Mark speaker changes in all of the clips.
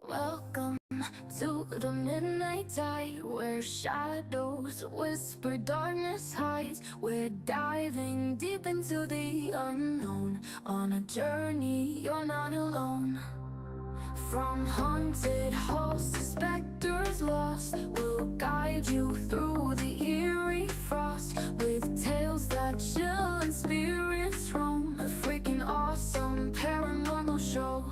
Speaker 1: Welcome to the midnight tide, where shadows whisper, darkness hides. We're diving deep into the unknown, on a journey you're not alone. From haunted halls to specters lost, we'll guide you through the eerie frost, with tales that chill and spirits roam. A freaking awesome paranormal show.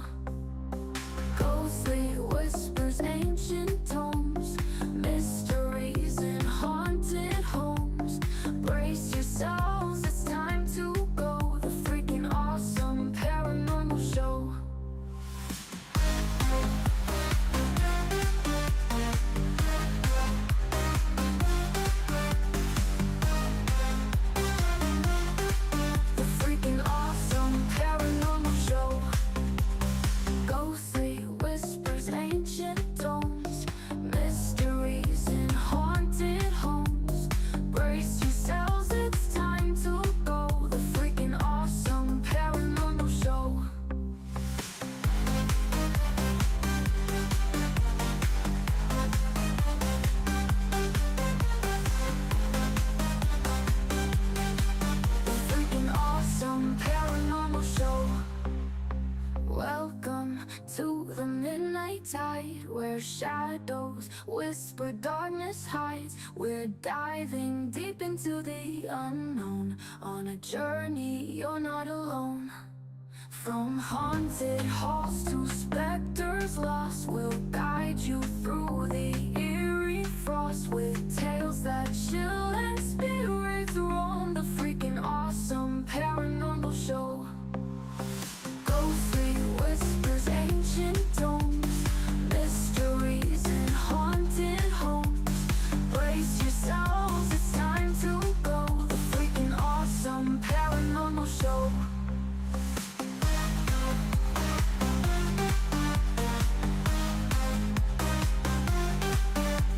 Speaker 1: Ghostly whispers, ancient tomes, mysteries in haunted homes. Brace yourselves, it's time to go. The freaking awesome paranormal show. The freaking awesome paranormal show. Ghostly whispers, ancient tomes, mysteries in haunted homes. Brace yourselves, it's time to go. The freaking awesome paranormal show. The freaking awesome paranormal show. Welcome to the midnight tide, where shadows whisper, darkness hides. We're diving deep into the unknown, on a journey you're not alone. From haunted halls to specters lost, we'll guide you through the eerie frost, with tales that chill and spirits roam. The freaking awesome paranormal show. Ghostly whispers, ancient tomes, mysteries in haunted homes. Brace yourselves, it's time to go. The freaking awesome paranormal show.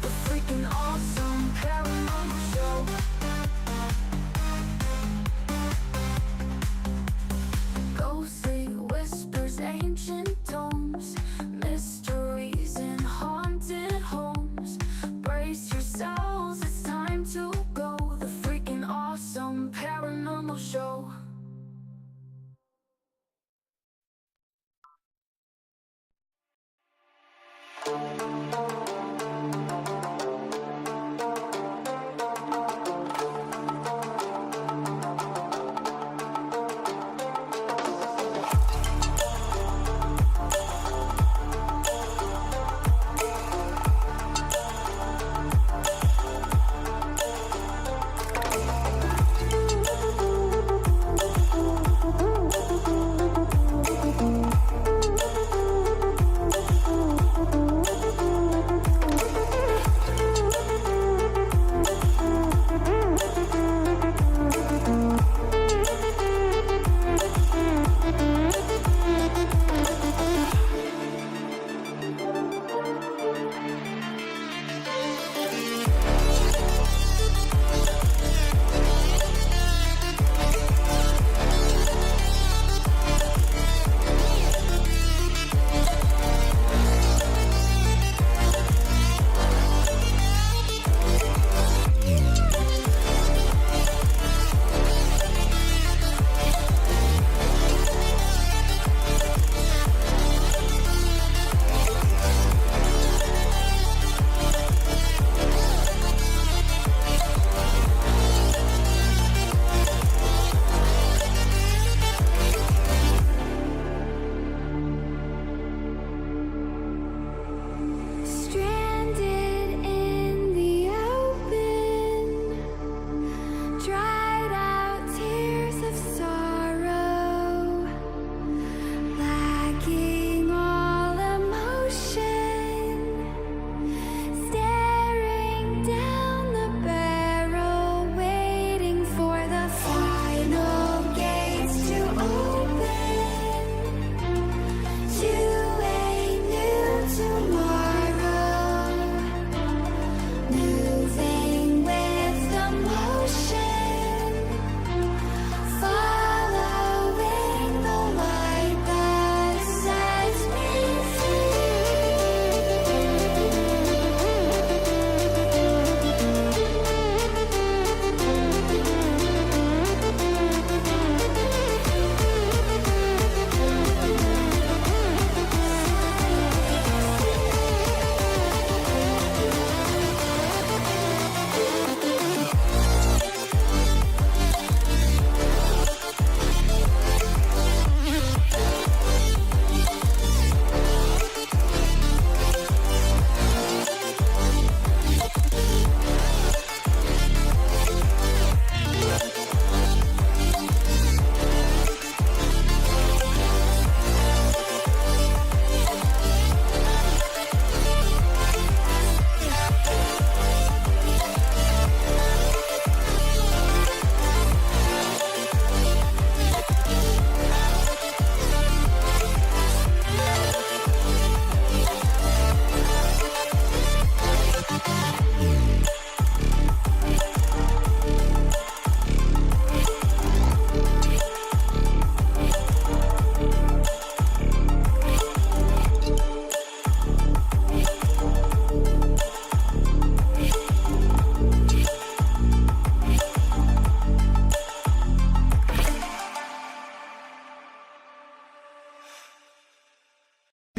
Speaker 1: The freaking awesome paranormal show.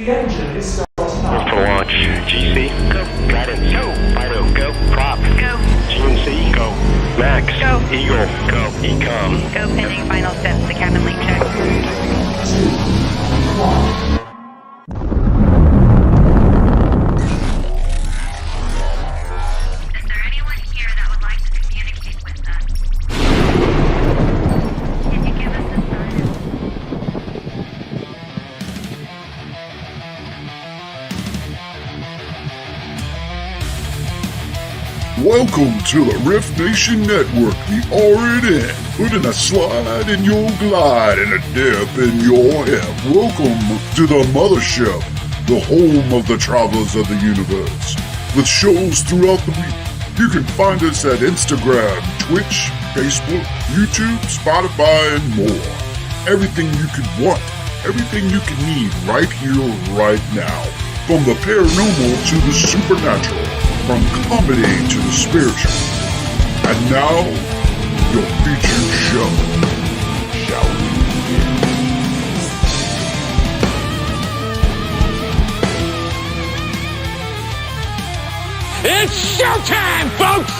Speaker 2: engine is starting
Speaker 3: For launch. GC, go. Guidance, go. Fido, go. Prop, go. GNC, go. Max, go. Eagle, go. Ecom,
Speaker 4: go. Pending final steps to cabin link check.
Speaker 2: 2, 1.
Speaker 4: Is there anyone here that would like to communicate with us? Can you give us a sign?
Speaker 5: Welcome to the Rift Nation Network, the RNN, putting a slide in your glide and a dip in your hip. Welcome to the mothership, the home of the travelers of the universe. With shows throughout the week, you can find us at Instagram, Twitch, Facebook, YouTube, Spotify, and more. Everything you could want, everything you can need right here, right now. From the paranormal to the supernatural. From comedy to the spiritual. And now, your featured show. Shall we begin?
Speaker 6: It's showtime, folks!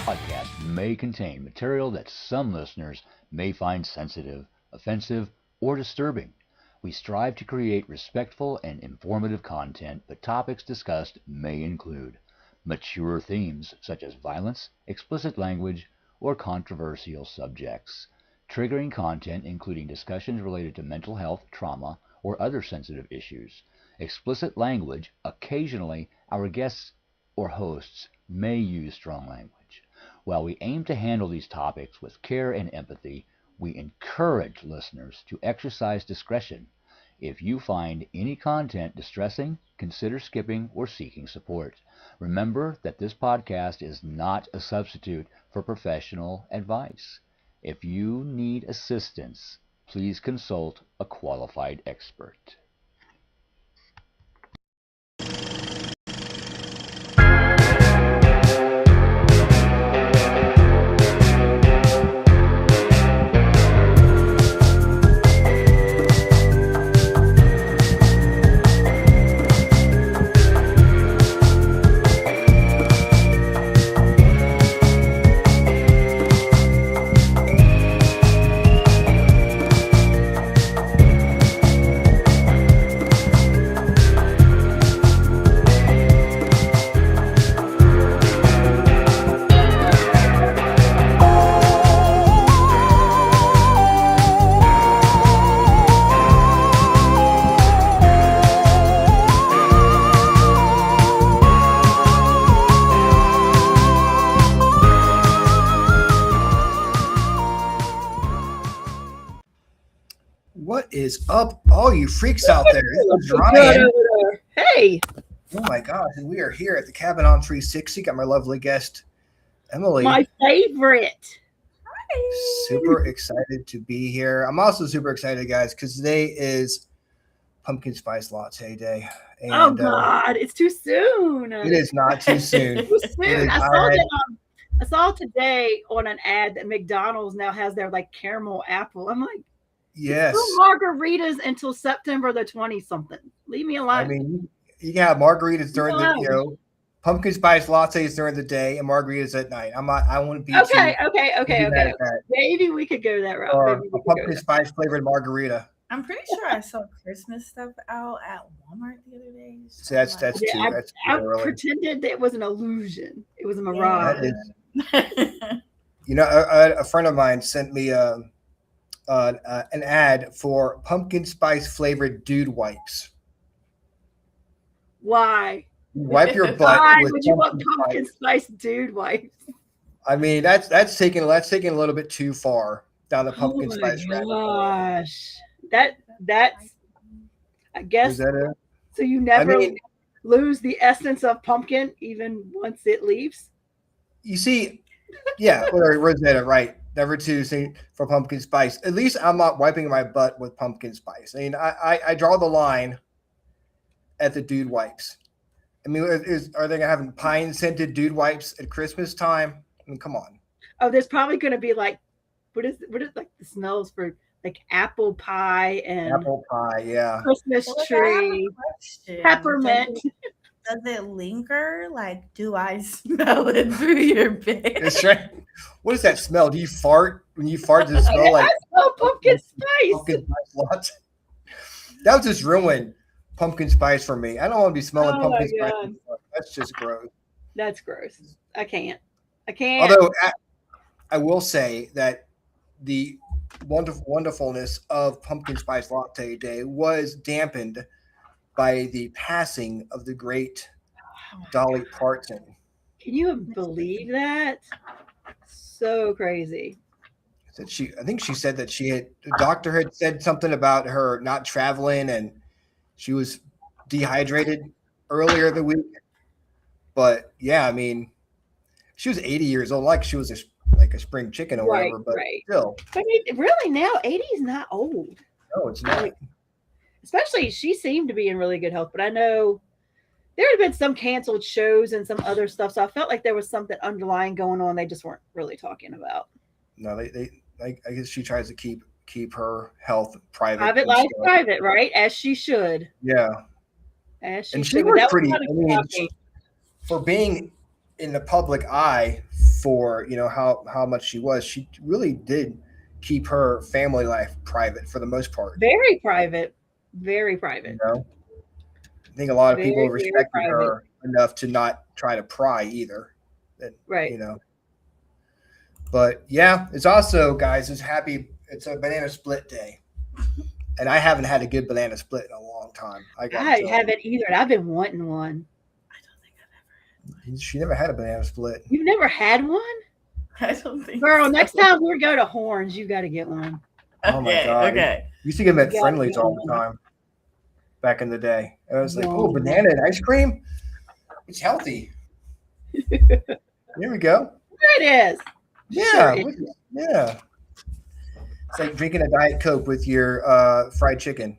Speaker 7: Podcast may contain material that some listeners may find sensitive, offensive, or disturbing. We strive to create respectful and informative content, but topics discussed may include mature themes such as violence, explicit language, or controversial subjects, triggering content including discussions related to mental health, trauma, or other sensitive issues, explicit language. Occasionally, our guests or hosts may use strong language. While we aim to handle these topics with care and empathy, we encourage listeners to exercise discretion. If you find any content distressing, consider skipping or seeking support. Remember that this podcast is not a substitute for professional advice. If you need assistance, please consult a qualified expert.
Speaker 8: What is up, all you freaks out there? This is Ryan.
Speaker 9: Hey.
Speaker 8: Oh my gosh, and we are here at the Cabin on 360. Got my lovely guest, Emily.
Speaker 9: My favorite.
Speaker 8: Super excited to be here. I'm also super excited, guys, because today is pumpkin spice latte day. And,
Speaker 9: oh God, it's too soon.
Speaker 8: It is not too soon.
Speaker 9: Too soon. I saw today on an ad that McDonald's now has their like caramel apple. I'm like,
Speaker 8: yes,
Speaker 9: margaritas until September the 20-something. Leave me alone.
Speaker 8: I mean, you can have margaritas during the pumpkin spice lattes during the day and margaritas at night. I want to be
Speaker 9: okay. Maybe we could go that route.
Speaker 8: Or a pumpkin spice flavored margarita.
Speaker 10: I'm pretty sure I saw Christmas stuff out at Walmart the other day.
Speaker 8: So that's too.
Speaker 9: I pretended that it was an illusion. It was a mirage.
Speaker 8: You know, a friend of mine sent me an ad for pumpkin spice flavored dude wipes.
Speaker 9: Why?
Speaker 8: You wipe your butt.
Speaker 9: Why
Speaker 8: with
Speaker 9: would you want pumpkin spice dude wipes?
Speaker 8: I mean, that's taking a little bit too far down the pumpkin spice rabbit hole.
Speaker 9: Gosh, that's I guess.
Speaker 8: Is that it?
Speaker 9: So you never lose the essence of pumpkin even once it leaves.
Speaker 8: You see, yeah, Rosetta, right? Never to say for pumpkin spice. At least I'm not wiping my butt with pumpkin spice. I mean, I draw the line at the dude wipes. I mean, are they gonna have pine scented dude wipes at Christmas time? I mean, come on.
Speaker 9: Oh, there's probably gonna be like, what is like the smells for like apple pie and
Speaker 8: Apple pie, yeah.
Speaker 9: Christmas
Speaker 10: Well, I have
Speaker 9: tree,
Speaker 10: a question.
Speaker 9: peppermint.
Speaker 10: Does it linger? Like, do I smell it through your bed?
Speaker 8: That's right. What does that smell? Do you fart? When you fart, does it smell like
Speaker 9: I smell pumpkin spice.
Speaker 8: pumpkin spice latte? That would just ruin pumpkin spice for me. I don't want to be smelling
Speaker 9: Oh my
Speaker 8: pumpkin spice.
Speaker 9: God.
Speaker 8: That's just gross.
Speaker 9: That's gross. I can't.
Speaker 8: Although I will say that the wonderfulness of pumpkin spice latte day was dampened by the passing of the great Dolly Parton.
Speaker 9: Can you believe that? So crazy.
Speaker 8: That I think she said that the doctor had said something about her not traveling and she was dehydrated earlier the week. But yeah, I mean, she was 80 years old, like she was like a spring chicken or whatever, but still.
Speaker 9: But really now, 80 is not old.
Speaker 8: No, it's not.
Speaker 9: Especially, she seemed to be in really good health, but I know there had been some canceled shows and some other stuff, so I felt like there was something underlying going on they just weren't really talking about.
Speaker 8: No, I guess she tries to keep her health private.
Speaker 9: Private life private, right? As she should.
Speaker 8: Yeah.
Speaker 9: As she
Speaker 8: and
Speaker 9: should.
Speaker 8: she was pretty, for being in the public eye for, how much she really did keep her family life private for the most part.
Speaker 9: Very private. Very private.
Speaker 8: I think a lot of people respected her enough to not try to pry either.
Speaker 9: Right.
Speaker 8: But yeah, it's also, guys, it's a banana split day. And I haven't had a good banana split in a long time. I
Speaker 9: haven't either. And I've been wanting one.
Speaker 10: I don't think I've ever had one.
Speaker 8: She never had a banana split.
Speaker 9: You've never had one?
Speaker 10: I don't think
Speaker 9: Girl, next time we go to Horns, you got to get one.
Speaker 8: Oh my God.
Speaker 10: Okay.
Speaker 8: We used to get them at Friendly's all the time back in the day. I was like, oh, banana and ice cream? It's healthy. Here we go.
Speaker 9: There it is.
Speaker 8: Yeah. Yeah. It's like drinking a Diet Coke with your fried chicken.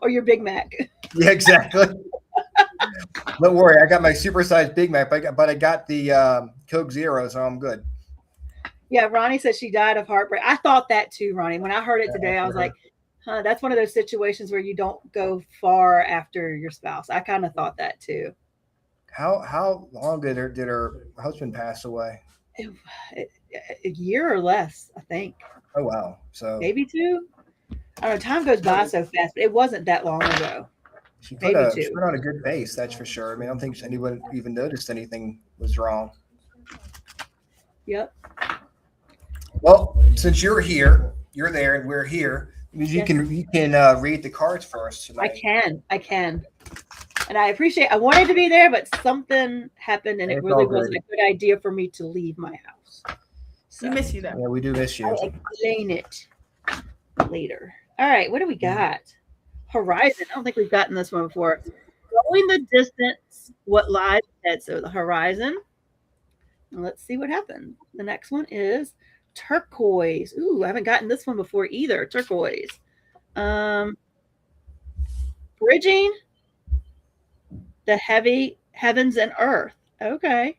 Speaker 9: Or your Big Mac.
Speaker 8: Yeah, exactly. Don't worry. I got my supersized Big Mac, but I got the Coke Zero, so I'm good.
Speaker 9: Yeah, Ronnie said she died of heartbreak. I thought that too, Ronnie. When I heard it today, I was like, that's one of those situations where you don't go far after your spouse. I kind of thought that too.
Speaker 8: How long did her husband pass away?
Speaker 9: A year or less, I think.
Speaker 8: Oh wow! So
Speaker 9: maybe 2. I don't know. Time goes by so fast, but it wasn't that long ago.
Speaker 8: She put on a good face, that's for sure. I mean, I don't think anyone even noticed anything was wrong.
Speaker 9: Yep.
Speaker 8: Well, since you're there, and we're here, you can read the cards for us tonight.
Speaker 9: I can. And I wanted to be there, but something happened, and it really wasn't a good idea for me to leave my house. So,
Speaker 10: we miss you, though.
Speaker 8: Yeah, we do miss you.
Speaker 9: I'll explain it later. All right, what do we got? Horizon. I don't think we've gotten this one before. Going the distance, what lies ahead. So the horizon. Let's see what happens. The next one is turquoise. Ooh, I haven't gotten this one before either. Turquoise. Bridging the heavy heavens and earth. Okay.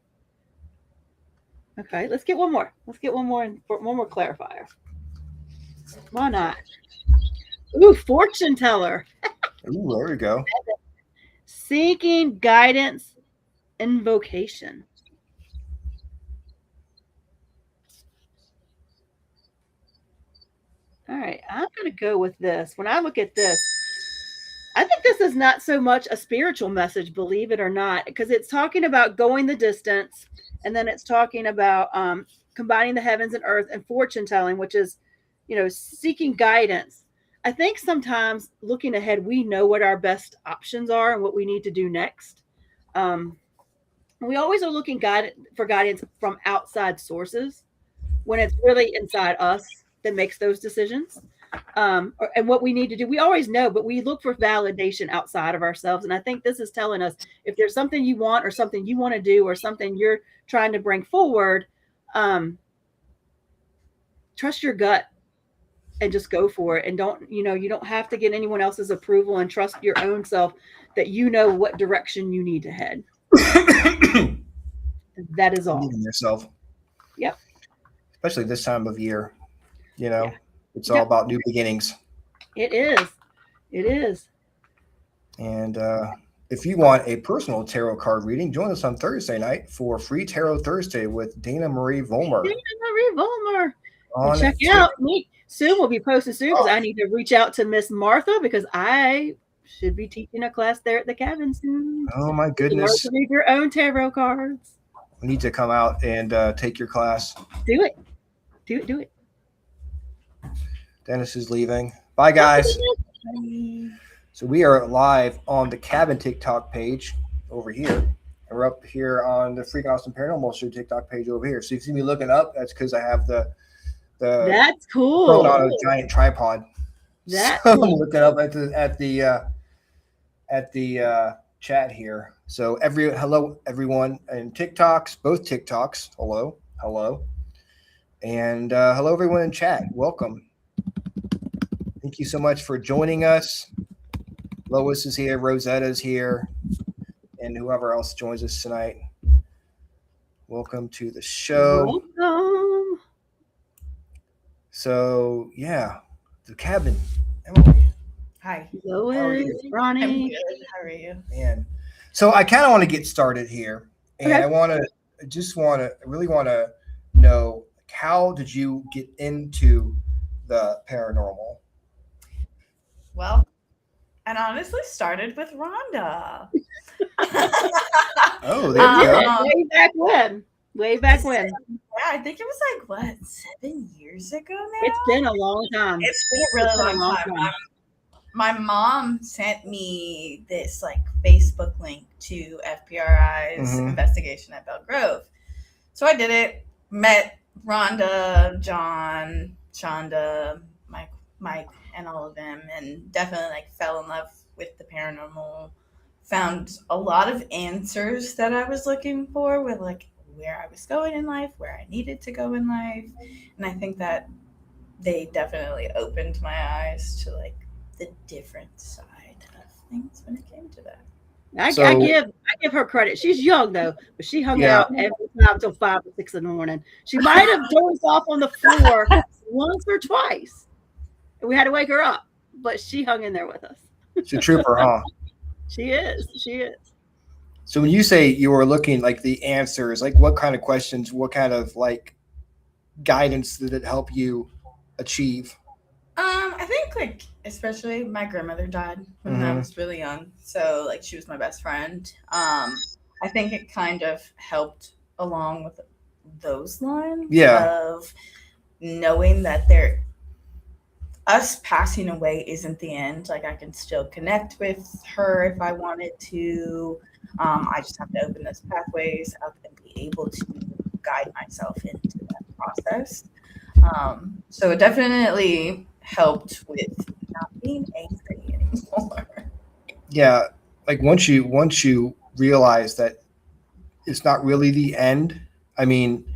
Speaker 9: Let's get one more. One more clarifier. Why not? Ooh, fortune teller.
Speaker 8: Ooh, there we go.
Speaker 9: Seeking guidance, invocation. All right, I'm going to go with this. When I look at this, I think this is not so much a spiritual message, believe it or not, because it's talking about going the distance, and then it's talking about combining the heavens and earth and fortune telling, which is, seeking guidance. I think sometimes looking ahead, we know what our best options are and what we need to do next. We always are looking for guidance from outside sources when it's really inside us that makes those decisions. And what we need to do, we always know, but we look for validation outside of ourselves. And I think this is telling us if there's something you want or something you want to do or something you're trying to bring forward, trust your gut and just go for it. And you don't have to get anyone else's approval, and trust your own self that you know what direction you need to head. That is all.
Speaker 8: Believe in yourself.
Speaker 9: Yep.
Speaker 8: Especially this time of year. You know,
Speaker 9: Yeah.
Speaker 8: it's all about new beginnings.
Speaker 9: It is. It is.
Speaker 8: And if you want a personal tarot card reading, join us on Thursday night for Free Tarot Thursday with Dana Marie Volmer.
Speaker 9: Dana Marie Volmer.
Speaker 8: On
Speaker 9: Check
Speaker 8: Twitter.
Speaker 9: out me. Soon we'll be posting soon because I need to reach out to Miss Martha because I should be teaching a class there at the cabin soon.
Speaker 8: Oh my
Speaker 9: You learn
Speaker 8: goodness.
Speaker 9: to read your own tarot cards.
Speaker 8: We need to come out and take your class.
Speaker 9: Do it. Do it. Do it.
Speaker 8: Dennis is leaving. Bye, guys. So we are live on the cabin TikTok page over here. And we're up here on the Freakin Awesome Paranormal Show TikTok page over here. So if you see me looking up, that's because I have the
Speaker 9: That's cool.
Speaker 8: phone on a giant tripod.
Speaker 9: That's
Speaker 8: So I'm
Speaker 9: cool.
Speaker 8: looking up at the chat here. So hello everyone in TikToks, both TikToks. Hello, and hello everyone in chat. Welcome. Thank you so much for joining us. Lois is here, Rosetta's here, and whoever else joins us tonight. Welcome to the show.
Speaker 9: Welcome.
Speaker 8: So yeah, the cabin. Emily,
Speaker 10: Hi.
Speaker 9: Lois,
Speaker 10: I'm
Speaker 9: Ronnie.
Speaker 10: good. How are you?
Speaker 8: man. So I kind of want to get started here, and
Speaker 9: Okay.
Speaker 8: I really want to know, how did you get into the paranormal?
Speaker 10: Well, it honestly started with Rhonda.
Speaker 8: Oh, there you go.
Speaker 9: Way back when. Way back when.
Speaker 10: Yeah, I think it was like, what, 7 years ago now?
Speaker 9: It's been a long time.
Speaker 10: It's been a
Speaker 9: It's
Speaker 10: really
Speaker 9: been a
Speaker 10: long
Speaker 9: long
Speaker 10: time.
Speaker 9: time.
Speaker 10: My mom sent me this like Facebook link to FPRI's
Speaker 8: Mhm.
Speaker 10: investigation at Belle Grove. So I did it, met Rhonda, John, Shonda, Mike, and all of them, and definitely like fell in love with the paranormal. Found a lot of answers that I was looking for with like where I was going in life, where I needed to go in life. And I think that they definitely opened my eyes to like the different side of things when it came to that.
Speaker 9: I
Speaker 8: So-
Speaker 9: give her credit. She's young though, but she hung
Speaker 8: Yeah.
Speaker 9: out every time till 5 or 6 in the morning. She might have dozed off on the floor once or twice. We had to wake her up, but she hung in there with us.
Speaker 8: She's a trooper, huh?
Speaker 9: She is. She is.
Speaker 8: So when you say you were looking like the answers, like what kind of questions, what kind of like guidance did it help you achieve?
Speaker 10: I think like especially my grandmother died when I
Speaker 8: Mhm.
Speaker 10: was really young, so like she was my best friend. I think it kind of helped along with those lines of knowing that us passing away isn't the end. Like I can still connect with her if I wanted to. I just have to open those pathways up and be able to guide myself into that process. So it definitely helped with not being angry anymore.
Speaker 8: Yeah, like once you realize that it's not really the end, I mean,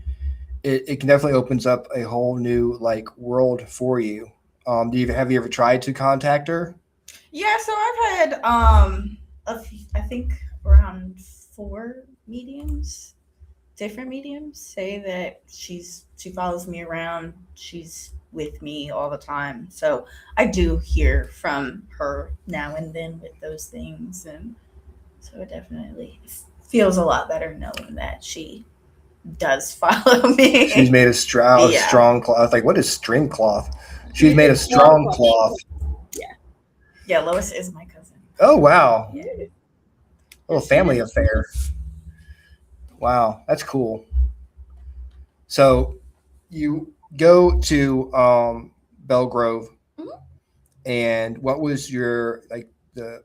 Speaker 8: it can definitely opens up a whole new like world for you. Have you ever tried to contact her?
Speaker 10: Yeah, so I've had I think around 4 different mediums say that she follows me around. She's with me all the time. So I do hear from her now and then with those things, and so it definitely feels a lot better knowing that she does follow me.
Speaker 8: She's made of strong cloth. Like, what is string cloth? She's made of strong cloth.
Speaker 10: Yeah, Lois is my cousin.
Speaker 8: Oh wow,
Speaker 10: Yeah.
Speaker 8: little family affair. Wow, that's cool. So you go to Belle Grove, and what was your like the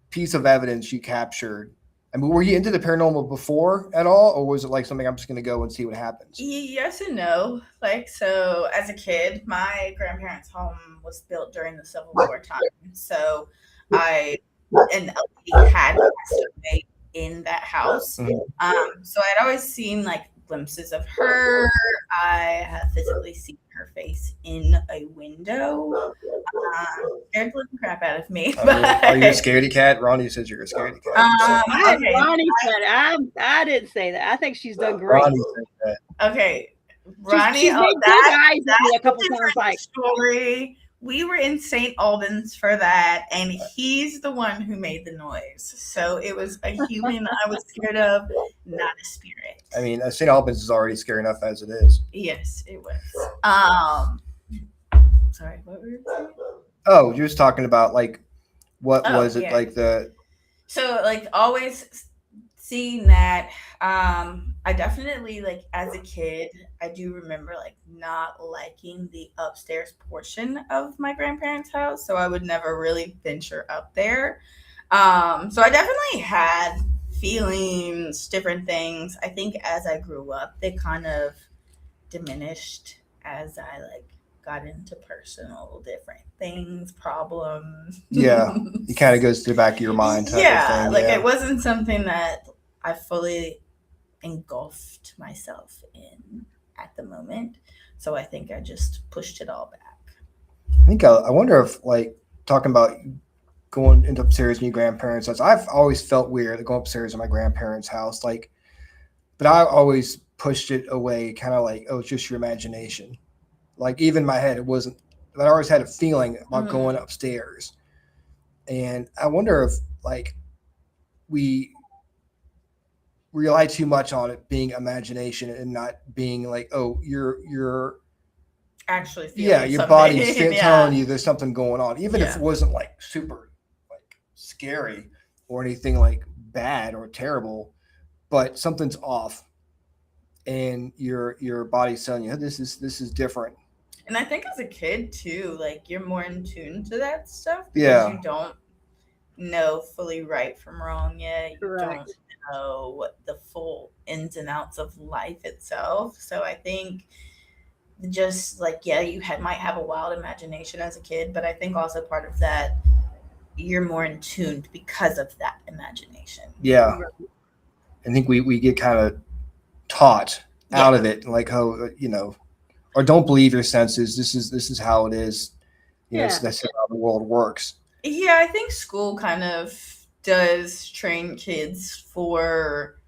Speaker 8: piece of evidence you captured? I mean, were you into the paranormal before at all, or was it like something I'm just going to go and see what happens?
Speaker 10: Yes and no. Like, so as a kid, my grandparents' home was built during the Civil War time. So an LP had passed away in that house. So I'd always seen like glimpses of her. I have physically seen her face in a window. Scared the living crap out of me.
Speaker 8: Are you a scaredy cat? Ronnie says you're a scaredy cat.
Speaker 10: Okay.
Speaker 9: Ronnie said I didn't say that. I think she's done great.
Speaker 8: Ronnie said that.
Speaker 10: Okay. Ronnie,
Speaker 9: she's made big eyes at me a couple times. Like,
Speaker 10: story. We were in St. Albans for that, and he's the one who made the noise. So it was a human I was scared of, not a spirit.
Speaker 8: I mean, St. Albans is already scary enough as it is.
Speaker 10: Yes, it was. Sorry, what were you saying?
Speaker 8: Oh, you're just talking about like what was it like the?
Speaker 10: So like always seeing that. I definitely like as a kid, I do remember like not liking the upstairs portion of my grandparents' house, so I would never really venture up there. So I definitely had feelings, different things. I think as I grew up, they kind of diminished as I like got into personal different things, problems.
Speaker 8: Yeah, it kind of goes to the back of your mind.
Speaker 10: Yeah, like it wasn't something that I fully engulfed myself in at the moment. So I think I just pushed it all back.
Speaker 8: I think I wonder if like talking about going into upstairs in your grandparents' house. I've always felt weird going upstairs in my grandparents' house, like, but I always pushed it away, kind of like, oh, it's just your imagination. Like even in my head, it wasn't. But I always had a feeling about going upstairs, and I wonder if like we rely too much on it being imagination and not being like, oh, you're
Speaker 10: actually feeling
Speaker 8: your
Speaker 10: something.
Speaker 8: body's telling you there's something going on, even if it wasn't like super like scary or anything like bad or terrible, but something's off, and your body's telling you this is different.
Speaker 10: And I think as a kid too, like you're more in tune to that stuff because you don't know fully right from wrong yet. You don't know what the full ins and outs of life itself. So I think just like, you might have a wild imagination as a kid, but I think also part of that, you're more in tune because of that imagination.
Speaker 8: Yeah. I think we get kind of taught out of it, like how, or don't believe your senses. This is how it is. That's how the world works.
Speaker 10: Yeah, I think school kind of does train kids for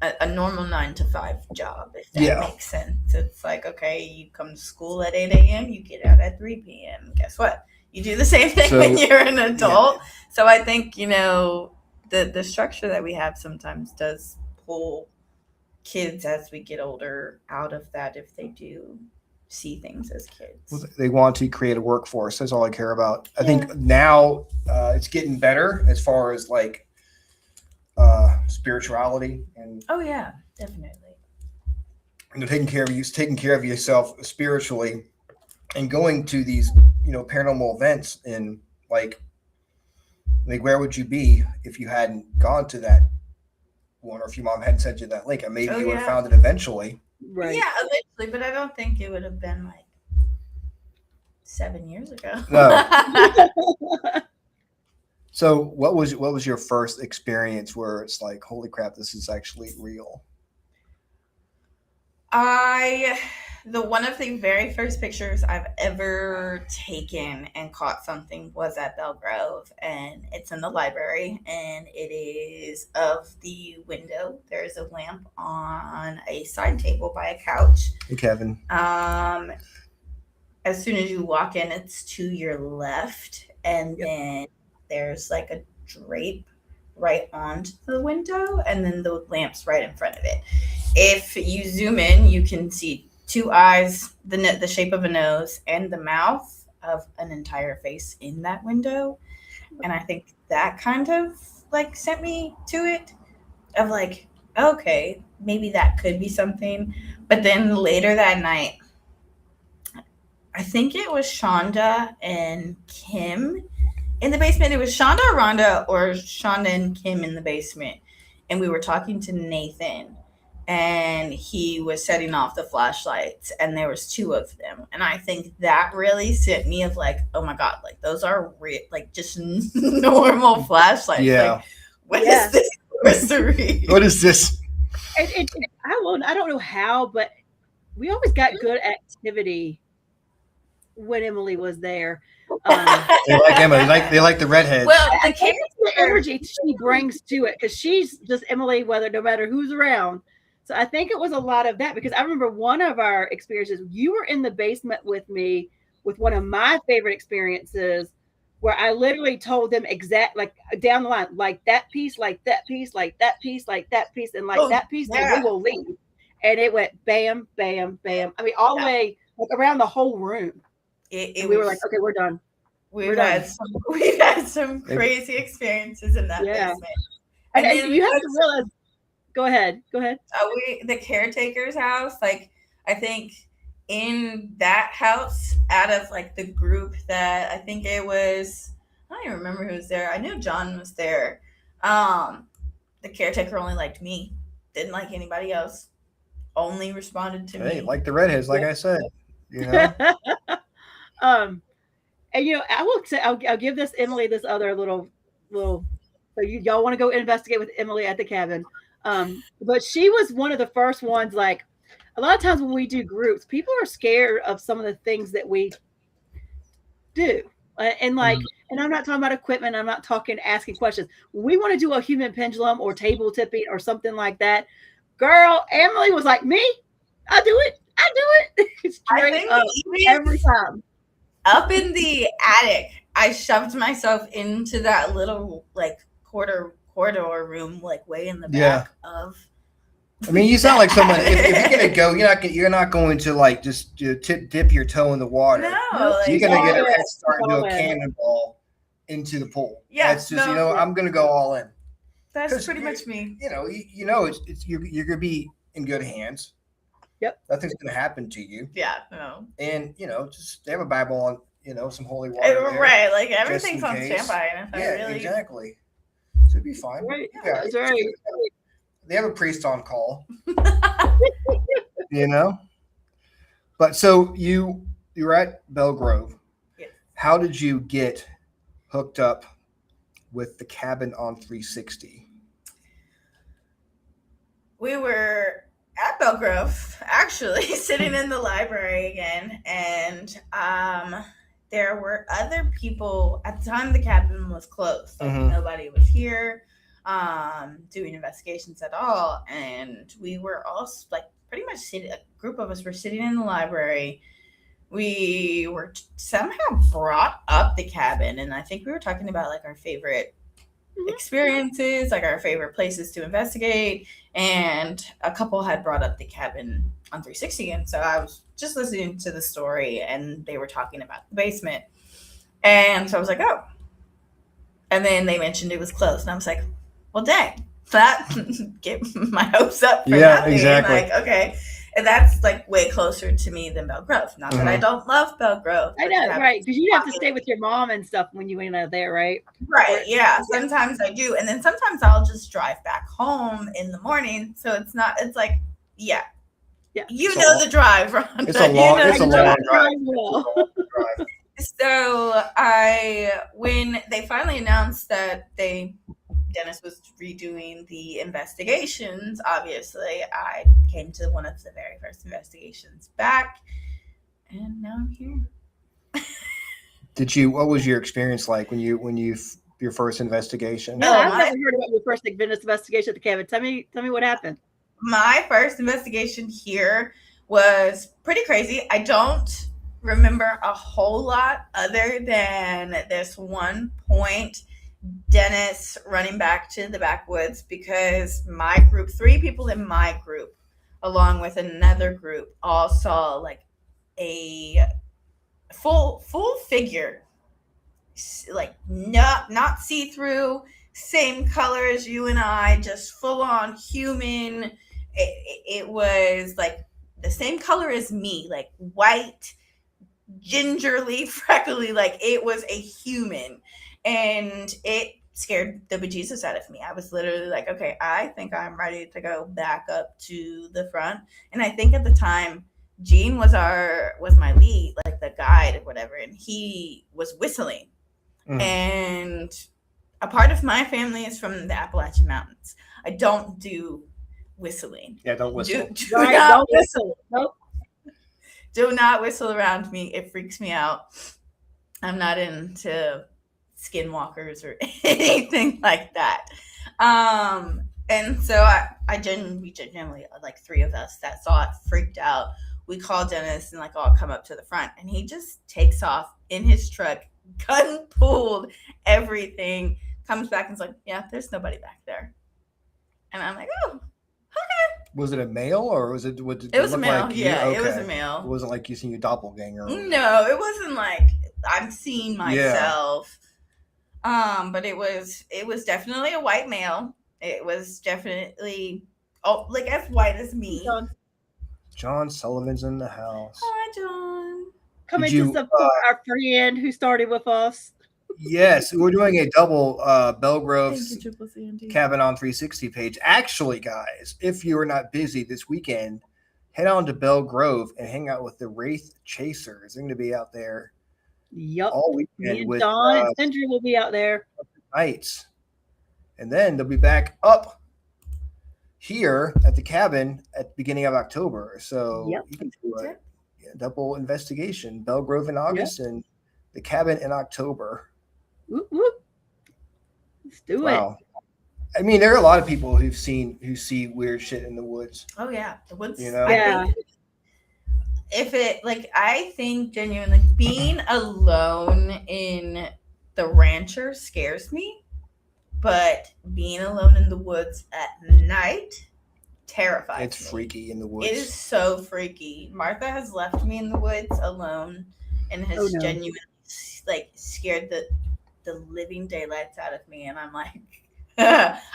Speaker 10: a normal 9-to-5 job, if that makes sense. It's like, okay, you come to school at 8 a.m., you get out at 3 p.m. Guess what? You do the same thing when you're an adult. Yeah. So I think, the structure that we have sometimes does pull kids as we get older out of that if they do see things as kids.
Speaker 8: Well, they want to create a workforce. That's all I care about. I think now it's getting better as far as like spirituality and
Speaker 10: definitely.
Speaker 8: Taking care of yourself spiritually, and going to these paranormal events, and like where would you be if you hadn't gone to that one, or if your mom hadn't sent you that link, and maybe you would have found it eventually.
Speaker 9: Right.
Speaker 10: Yeah, eventually, but I don't think it would have been like 7 years ago.
Speaker 8: No. So what was your first experience where it's like, holy crap, this is actually real?
Speaker 10: One of the very first pictures I've ever taken and caught something was at Belgrove, and it's in the library, and it is of the window. There's a lamp on a side table by a couch.
Speaker 8: Hey, Kevin.
Speaker 10: As soon as you walk in, it's to your left, and then there's like a drape right onto the window, and then the lamp's right in front of it. If you zoom in, you can see 2 eyes, the shape of a nose, and the mouth of an entire face in that window. And I think that kind of like sent me to it, of like, okay, maybe that could be something. But then later that night, I think it was Shonda and Kim in the basement. It was Shonda or Rhonda, or Shonda and Kim in the basement. And we were talking to Nathan, and he was setting off the flashlights, and there was 2 of them. And I think that really sent me of like, oh my God, like those are like just normal flashlights.
Speaker 8: Yeah.
Speaker 10: Like, what is this mystery?
Speaker 8: What is this?
Speaker 9: I don't know how, but we always got good activity when Emily was there.
Speaker 8: They like Emily. They like the redhead.
Speaker 10: Well,
Speaker 9: the energy she brings to it, because she's just Emily, no matter who's around. So I think it was a lot of that, because I remember one of our experiences, you were in the basement with me with one of my favorite experiences, where I literally told them like down the line, like that piece, like that piece, like that piece, like that piece, and like that piece, and we will leave. And it went bam, bam, bam. I mean, all the way like around the whole room. And we were like, okay, we're done.
Speaker 10: We've had some crazy experiences in that basement.
Speaker 9: And you have to realize. Go ahead.
Speaker 10: The caretaker's house, like, I think in that house, out of like the group that I think it was, I don't even remember who was there. I knew John was there. The caretaker only liked me, didn't like anybody else. Only responded to me.
Speaker 8: Like the redheads, like I said, you know.
Speaker 9: And I will say, I'll give this Emily this other little. So y'all want to go investigate with Emily at the cabin. But she was one of the first ones. Like, a lot of times when we do groups, people are scared of some of the things that we do. And I'm not talking about equipment. I'm not talking asking questions. When we want to do a human pendulum or table tipping or something like that, girl, Emily was like, me, I do it. Straight up every time.
Speaker 10: Up in the attic, I shoved myself into that little like corridor room, like way in the back of.
Speaker 8: I mean, you sound like someone. If you're gonna go, you're not going to like just dip your toe in the water.
Speaker 10: No,
Speaker 8: you're gonna get a head start and do a cannonball into the pool.
Speaker 10: Yeah,
Speaker 8: that's just I'm gonna go all in.
Speaker 10: That's pretty much me.
Speaker 8: It's you're gonna be in good hands.
Speaker 9: Yep,
Speaker 8: nothing's gonna happen to you.
Speaker 10: Yeah, no.
Speaker 8: And just they have a Bible on, some holy water.
Speaker 10: Right, like everything's on standby. And if
Speaker 8: exactly. So it'd be fine.
Speaker 9: Right, that's right.
Speaker 8: They have a priest on call. But so you were at Belgrove.
Speaker 10: Yes.
Speaker 8: How did you get hooked up with the cabin on 360?
Speaker 10: We were at Belgrove, actually, sitting in the library again, and there were other people. At the time, the cabin was closed. Like, nobody was here doing investigations at all, and we were all like pretty much sitting. A group of us were sitting in the library. We were somehow brought up the cabin, and I think we were talking about like our favorite experiences, like our favorite places to investigate, and a couple had brought up the cabin on 360, and so I was just listening to the story, and they were talking about the basement, and so I was like, oh, and then they mentioned it was closed, and I was like, well, dang, that get my hopes up for nothing.
Speaker 8: Exactly.
Speaker 10: Like, okay, and that's like way closer to me than Belgrove. Not that I don't love Belgrove.
Speaker 9: I know, right? Because you have to stay with your mom and stuff when you went out there, right?
Speaker 10: Right. Yeah. Sometimes I do, and then sometimes I'll just drive back home in the morning. So it's not. It's like, yeah. You know the drive, Rhonda.
Speaker 8: It's a long drive.
Speaker 10: So when they finally announced that Dennis was redoing the investigations, obviously I came to one of the very first investigations back, and now I'm here.
Speaker 8: What was your experience like when you your first investigation?
Speaker 9: No, I've never heard about your first investigation at the cabin. Tell me what happened.
Speaker 10: My first investigation here was pretty crazy. I don't remember a whole lot other than this one point, Dennis running back to the backwoods, because my group, 3 people in my group, along with another group, all saw like a full figure, like not see-through, same color as you and I, just full on human. It was like the same color as me, like white, gingerly, freckly, like it was a human. And it scared the bejesus out of me. I was literally like, okay, I think I'm ready to go back up to the front. And I think at the time, Gene was my lead, like the guide or whatever, and he was whistling. And a part of my family is from the Appalachian Mountains. I don't do whistling.
Speaker 8: Yeah, don't whistle.
Speaker 10: Don't whistle. Nope. Do not whistle around me. It freaks me out. I'm not into skinwalkers or anything like that. And so we genuinely, like 3 of us that saw it, freaked out. We called Dennis and like all come up to the front, and he just takes off in his truck, gun pulled, everything, comes back and's like, yeah, there's nobody back there. And I'm like, oh, okay.
Speaker 8: Was it a male or was it?
Speaker 10: It was a male.
Speaker 8: Like
Speaker 10: yeah,
Speaker 8: okay.
Speaker 10: It was a male.
Speaker 8: It wasn't like you seen your doppelganger.
Speaker 10: No, it wasn't like I'm seeing myself. Yeah. But it was definitely a white male. It was definitely like as white as me.
Speaker 8: John Sullivan's in the house.
Speaker 10: Hi, John.
Speaker 9: Coming to support our friend who started with us.
Speaker 8: Yes, we're doing a double Belgrove's Cabin on 360 page. Actually, guys, if you are not busy this weekend, head on to Belgrove and hang out with the Wraith Chasers. They're going to be out there all weekend.
Speaker 9: With Dawn and Sindri will be out there.
Speaker 8: Nights. And then they'll be back up here at the cabin at the beginning of October. So you can do a double investigation. Belgrove in August and the cabin in October.
Speaker 9: Whoop, whoop. Let's do it.
Speaker 8: I mean, there are a lot of people who see weird shit in the woods.
Speaker 10: Oh yeah, the woods.
Speaker 8: You know?
Speaker 9: Yeah.
Speaker 10: I think genuinely being alone in the rancher scares me, but being alone in the woods at night terrifies me.
Speaker 8: It's freaky in the woods.
Speaker 10: It is so freaky. Martha has left me in the woods alone and has genuinely like scared the living daylights out of me, and I'm like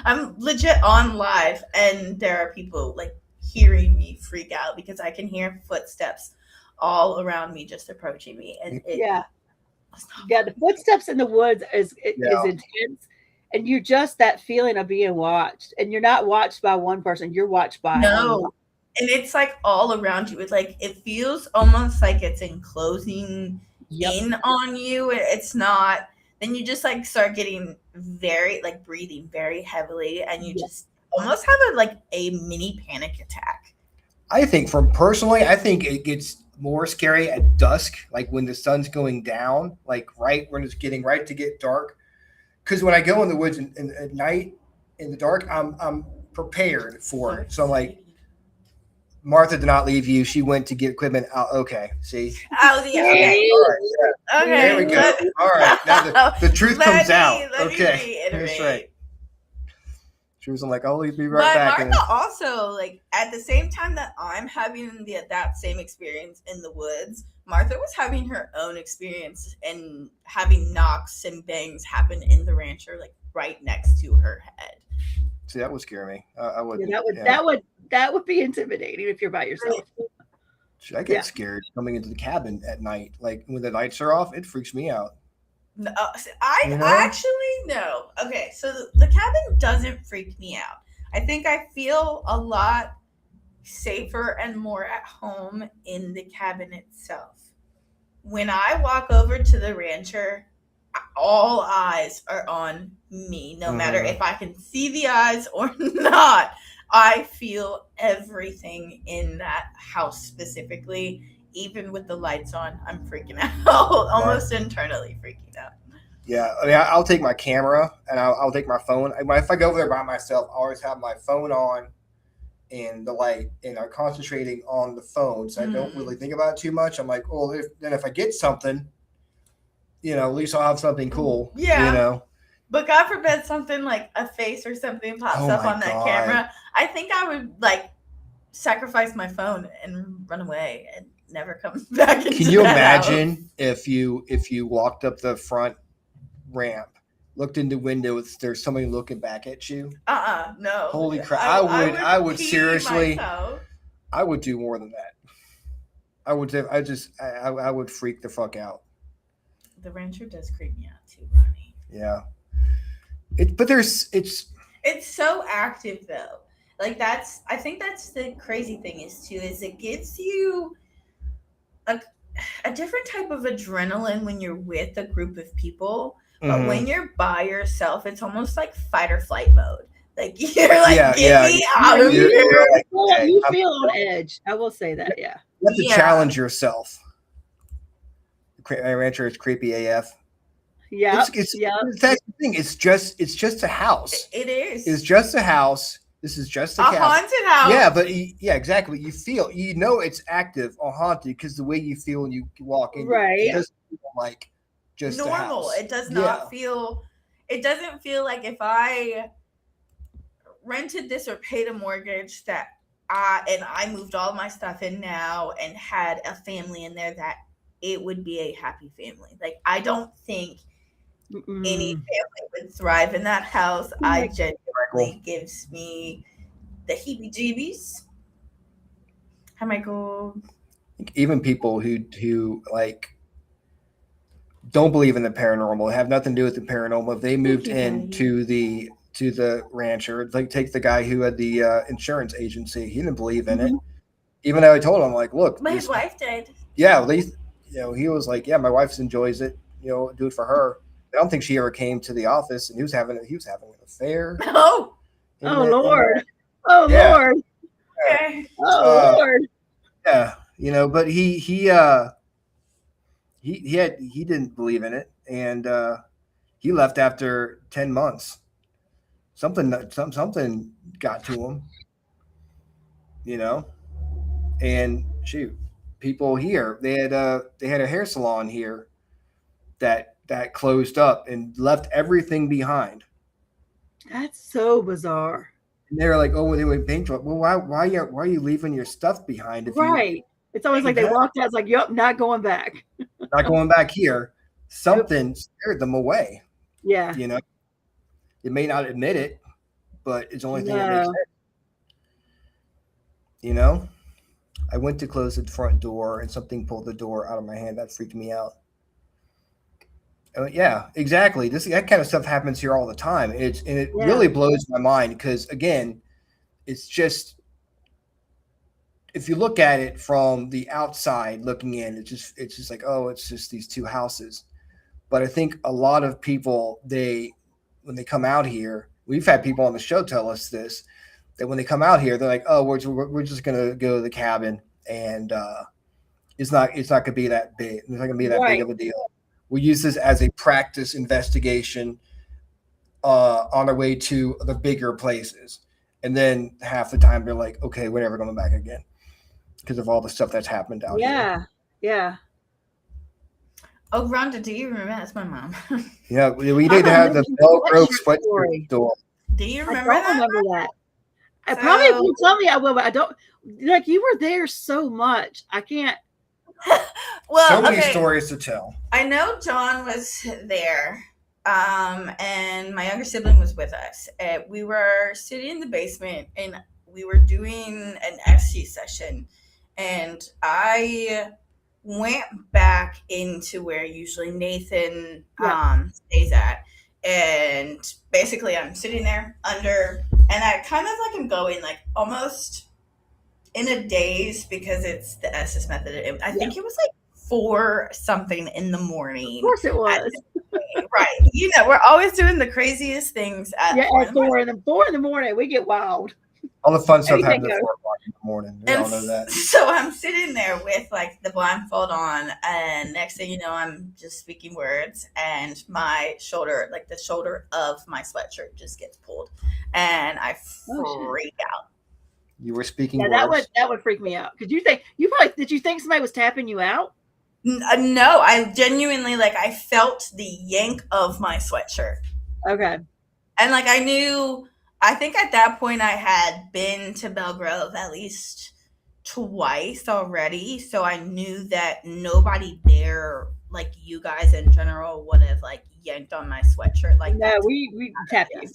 Speaker 10: I'm legit on live and there are people like hearing me freak out because I can hear footsteps all around me just approaching me, and
Speaker 9: the footsteps in the woods is intense, and you're just that feeling of being watched, and you're not watched by one person, you're watched by
Speaker 10: and it's like all around you. It's like it feels almost like it's enclosing in on you. It's not. Then you just like start getting very like breathing very heavily, and you just almost have a mini panic attack.
Speaker 8: I think I think it gets more scary at dusk, like when the sun's going down, like right when it's getting right to get dark. Because when I go in the woods at night in the dark, I'm prepared for it. So I'm like, Martha did not leave you. She went to get equipment out. Okay, see.
Speaker 10: Oh yeah. Okay.
Speaker 8: All right, yeah. Okay. There we go. All right. Now the truth comes out. Okay. That's right. She was like, I'll be right back.
Speaker 10: But Martha also, like, at the same time that I'm having that same experience in the woods, Martha was having her own experience and having knocks and bangs happen in the rancher, like, right next to her head.
Speaker 8: See, that would scare me. I would.
Speaker 9: That would be intimidating if you're by yourself.
Speaker 8: I get scared coming into the cabin at night. Like, when the lights are off, it freaks me out.
Speaker 10: No, I actually no. Okay, so the cabin doesn't freak me out. I think I feel a lot safer and more at home in the cabin itself. When I walk over to the rancher, all eyes are on me, no matter if I can see the eyes or not. I feel everything in that house specifically. Even with the lights on, I'm freaking out, almost internally freaking out.
Speaker 8: Yeah, I mean, I'll take my camera and I'll take my phone. If I go over there by myself, I always have my phone on and the light, and I'm concentrating on the phone, so I don't really think about it too much. I'm like, well, if I get something, at least I'll have something cool.
Speaker 10: Yeah. But God forbid something like a face or something pops up on that camera. I think I would sacrifice my phone and run away and never come back into
Speaker 8: Can you
Speaker 10: that
Speaker 8: imagine
Speaker 10: house.
Speaker 8: if you walked up the front ramp, looked in the window, there's somebody looking back at you?
Speaker 10: No.
Speaker 8: Holy crap. I would seriously myself. I would do more than that. I would freak the fuck out.
Speaker 10: The rancher does creep me out too, Ronnie.
Speaker 8: Yeah. It's
Speaker 10: so active though. Like I think that's the crazy thing is it gives you a different type of adrenaline when you're with a group of people. But when you're by yourself, it's almost like fight or flight mode. Like you're like, get me out of here.
Speaker 9: You feel on edge. I will say that, yeah.
Speaker 8: You have to challenge yourself. Rancher is creepy AF.
Speaker 9: Yeah.
Speaker 8: That's the thing. It's just a house.
Speaker 10: It is.
Speaker 8: It's just a house. This is just a
Speaker 10: cabin. Haunted house.
Speaker 8: Yeah, but exactly. You feel, it's active or haunted because the way you feel when you walk in,
Speaker 9: right?
Speaker 8: It doesn't feel like just
Speaker 10: normal. It does not feel. It doesn't feel like if I rented this or paid a mortgage that I moved all my stuff in now and had a family in there that it would be a happy family. Like I don't think any family would thrive in that house. I genuinely gives me the heebie-jeebies. Hi, Michael.
Speaker 8: Even people who like don't believe in the paranormal, have nothing to do with the paranormal. If they moved into the rancher, like take the guy who had the insurance agency, he didn't believe in it. Even though I told him, like, look,
Speaker 10: my wife did.
Speaker 8: Yeah, at least he was like, yeah, my wife enjoys it. Do it for her. I don't think she ever came to the office, and he was having an affair.
Speaker 10: Oh,
Speaker 9: Lord. Oh, Lord.
Speaker 10: Okay.
Speaker 9: Oh, Lord.
Speaker 8: Yeah, but he didn't believe in it, and he left after 10 months. Something got to him, and shoot, people here, they had a hair salon here that closed up and left everything behind.
Speaker 9: That's so bizarre.
Speaker 8: And they were like, oh, they went bankrupt. Well, why are you leaving your stuff behind?
Speaker 9: It's always like they walked out. It's like, yep, not going back.
Speaker 8: Not going back here. Something scared them away.
Speaker 9: Yeah.
Speaker 8: It may not admit it, but it's the only thing that makes sense. I went to close the front door and something pulled the door out of my hand. That freaked me out. Yeah, exactly. That kind of stuff happens here all the time. It really blows my mind because, again, it's just, if you look at it from the outside looking in, it's just like, oh, it's just these two houses. But I think a lot of people, when they come out here, we've had people on the show tell us this, that when they come out here, they're like, oh, we're just gonna go to the cabin, and it's not gonna be that big. It's not gonna be that big of a deal. We use this as a practice investigation on our way to the bigger places, and then half the time they're like, okay, we're never going back again because of all the stuff that's happened out here.
Speaker 9: Yeah.
Speaker 10: Oh, Rhonda, do you remember? That's my mom.
Speaker 8: Yeah, we did have the Velcro sweatshirt store.
Speaker 10: Do you remember
Speaker 9: I don't remember that. I probably if you tell me I will, but I don't. Like, you were there so much. I can't.
Speaker 10: Well,
Speaker 8: so many stories to tell.
Speaker 10: I know John was there, and my younger sibling was with us. We were sitting in the basement, and we were doing an XC session, and I went back into where usually Nathan stays at, and basically I'm sitting there under, and I kind of like am going like almost in a daze because it's the SS method. I think it was like 4 something in the morning.
Speaker 9: Of course it was.
Speaker 10: Right. We're always doing the craziest things at 4
Speaker 9: in the morning. We get wild.
Speaker 8: All the fun stuff happens at 4 o'clock in the morning. We all know that.
Speaker 10: So I'm sitting there with like the blindfold on, and next thing you know, I'm just speaking words, and my shoulder, like the shoulder of my sweatshirt, just gets pulled, and I freak out.
Speaker 8: You were speaking words.
Speaker 9: That would freak me out. Did you think somebody was tapping you out?
Speaker 10: No, I genuinely I felt the yank of my sweatshirt.
Speaker 9: Okay.
Speaker 10: And I think at that point I had been to Belgrove at least twice already. So I knew that nobody there, like you guys in general, would have yanked on my sweatshirt like that.
Speaker 9: No, we tapped you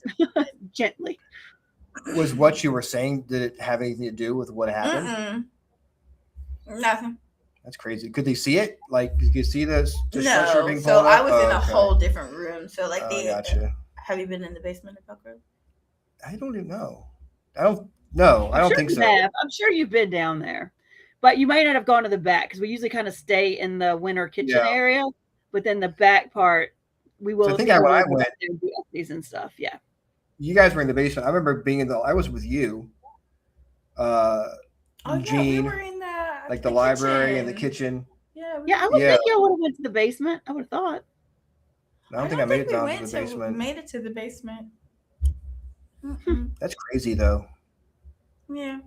Speaker 9: gently.
Speaker 8: Was what you were saying, did it have anything to do with what happened?
Speaker 10: Nothing.
Speaker 8: That's crazy. Could they see it? Did you see the
Speaker 10: sweatshirt being pulled up? I was in a whole different room. So
Speaker 8: gotcha.
Speaker 10: Have you been in the basement of Belgrove?
Speaker 8: I don't even know. I don't think so.
Speaker 9: I'm sure you've been down there, but you might not have gone to the back because we usually kind of stay in the winter kitchen area, but then the back part we will.
Speaker 8: So I think when I went
Speaker 9: these and stuff. Yeah.
Speaker 8: You guys were in the basement. I remember being I was with you, Eugene,
Speaker 10: we were in
Speaker 8: the library and the kitchen.
Speaker 10: Yeah.
Speaker 9: I would think y'all would have went to the basement. I would have thought.
Speaker 8: I don't think I made it down to the basement.
Speaker 10: Made it to the basement.
Speaker 8: That's crazy, though.
Speaker 10: Yeah.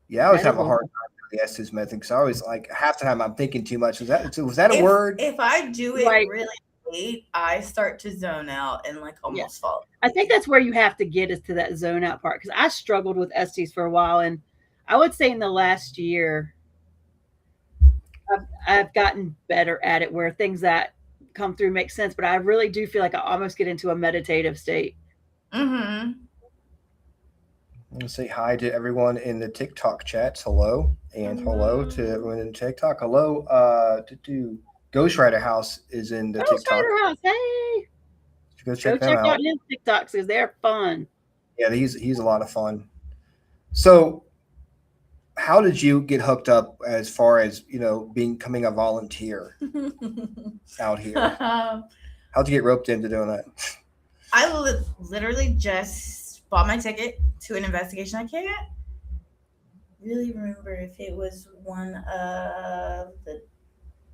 Speaker 8: Yeah, I always have a hard time with the Estes method because I always like half the time I'm thinking too much. Was that a word?
Speaker 10: If I do it
Speaker 9: Right.
Speaker 10: really late, I start to zone out and like almost fall.
Speaker 9: I think that's where you have to get is to that zone out part because I struggled with Estes for a while, and I would say in the last year I've gotten better at it where things that come through make sense, but I really do feel like I almost get into a meditative state.
Speaker 10: Mm-hmm.
Speaker 8: I'm going to say hi to everyone in the TikTok chats. Hello. And hello to everyone in TikTok. Hello. Ghostwriter House is in the TikTok.
Speaker 9: Ghostwriter House, hey.
Speaker 8: Go check
Speaker 9: out his TikToks because they're fun.
Speaker 8: Yeah, he's a lot of fun. So how did you get hooked up as far as, becoming a volunteer out here? How'd you get roped into doing that?
Speaker 10: I literally just bought my ticket to an investigation. I can't really remember if it was one of the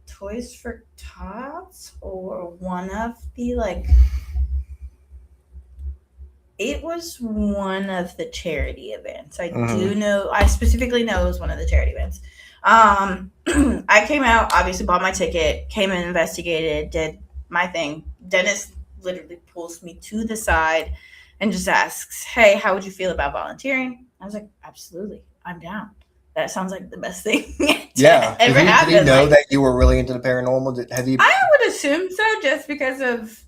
Speaker 10: Toys for Tots or one of the it was one of the charity events. I do know, I specifically know it was one of the charity events. I came out, obviously bought my ticket, came and investigated, did my thing. Dennis literally pulls me to the side and just asks, hey, how would you feel about volunteering? I was like, absolutely, I'm down. That sounds like the best thing ever happened.
Speaker 8: Did he know that you were really into the paranormal?
Speaker 10: I would assume so, just because of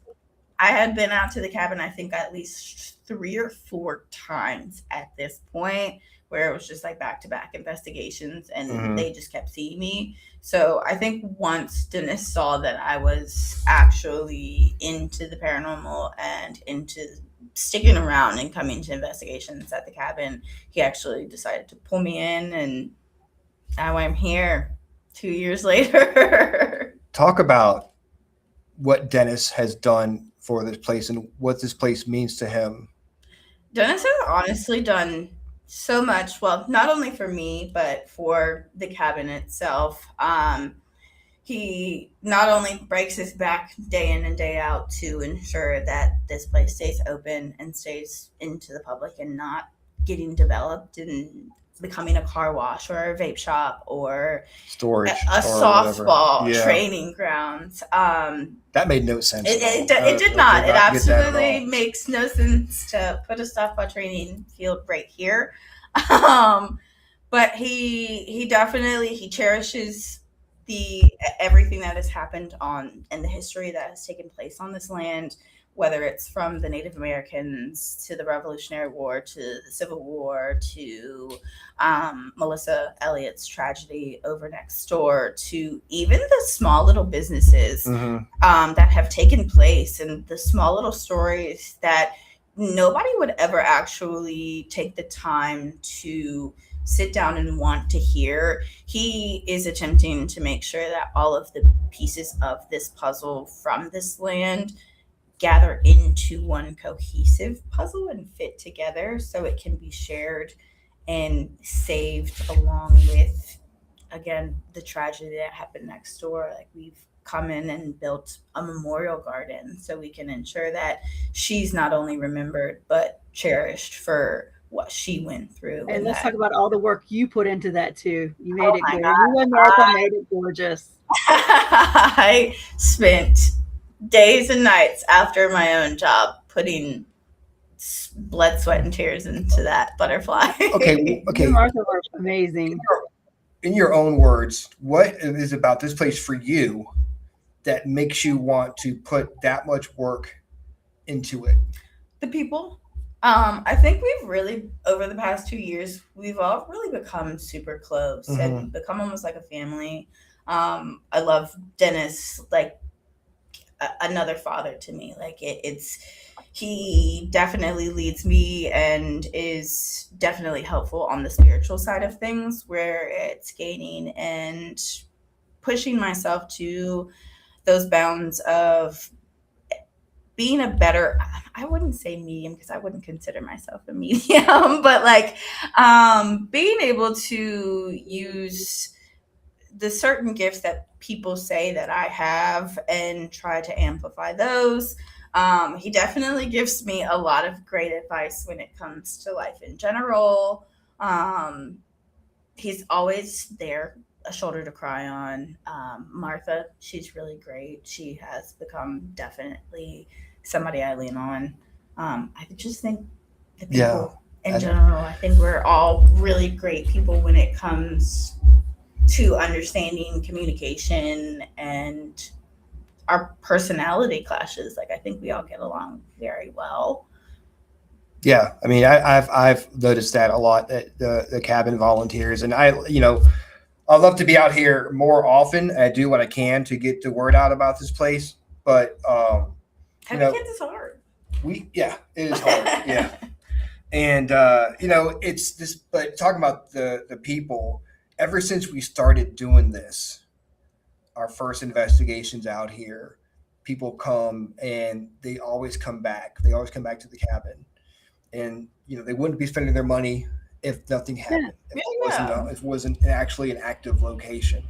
Speaker 10: I had been out to the cabin, I think at least 3 or 4 times at this point, where it was just like back-to-back investigations and they just kept seeing me. So I think once Dennis saw that I was actually into the paranormal and into sticking around and coming to investigations at the cabin, he actually decided to pull me in, and now I'm here 2 years later.
Speaker 8: Talk about what Dennis has done for this place and what this place means to him.
Speaker 10: Dennis has honestly done so much. Well, not only for me, but for the cabin itself. He not only breaks his back day in and day out to ensure that this place stays open and stays into the public and not getting developed and becoming a car wash or a vape shop or
Speaker 8: storage,
Speaker 10: a softball training grounds.
Speaker 8: That made no sense.
Speaker 10: It did not. It absolutely makes no sense to put a softball training field right here. But he definitely cherishes everything that has happened and the history that has taken place on this land, whether it's from the Native Americans to the Revolutionary War to the Civil War to Melissa Elliott's tragedy over next door to even the small little businesses that have taken place and the small little stories that nobody would ever actually take the time to sit down and want to hear. He is attempting to make sure that all of the pieces of this puzzle from this land gather into one cohesive puzzle and fit together so it can be shared and saved along with, again, the tragedy that happened next door. Like, we've come in and built a memorial garden so we can ensure that she's not only remembered but cherished for what she went through.
Speaker 9: And let's talk about all the work you put into that too. You made it good. You and Martha made it gorgeous.
Speaker 10: I spent days and nights after my own job putting blood, sweat, and tears into that butterfly.
Speaker 8: Okay.
Speaker 9: You and Martha were amazing.
Speaker 8: In your own words, what is about this place for you that makes you want to put that much work into it?
Speaker 10: The people. I think we've really, over the past 2 years, we've all really become super close and become almost like a family. I love Dennis like another father to me. Like he definitely leads me and is definitely helpful on the spiritual side of things, where it's gaining and pushing myself to those bounds of being a better, I wouldn't say medium because I wouldn't consider myself a medium, but like being able to use the certain gifts that people say that I have and try to amplify those. He definitely gives me a lot of great advice when it comes to life in general, He's always there, a shoulder to cry on. Martha, she's really great. She has become definitely somebody I lean on. I just think the people in general, I think we're all really great people when it comes to understanding communication and our personality clashes. Like, I think we all get along very well.
Speaker 8: Yeah, I mean, I've noticed that a lot, that the cabin volunteers, and I'd love to be out here more often. I do what I can to get the word out about this place, but
Speaker 10: having kids is hard.
Speaker 8: It is hard. Yeah, and it's this. But talking about the people, ever since we started doing this, our first investigations out here, people come and they always come back. They always come back to the cabin. And they wouldn't be spending their money if nothing happened. If it wasn't actually an active location.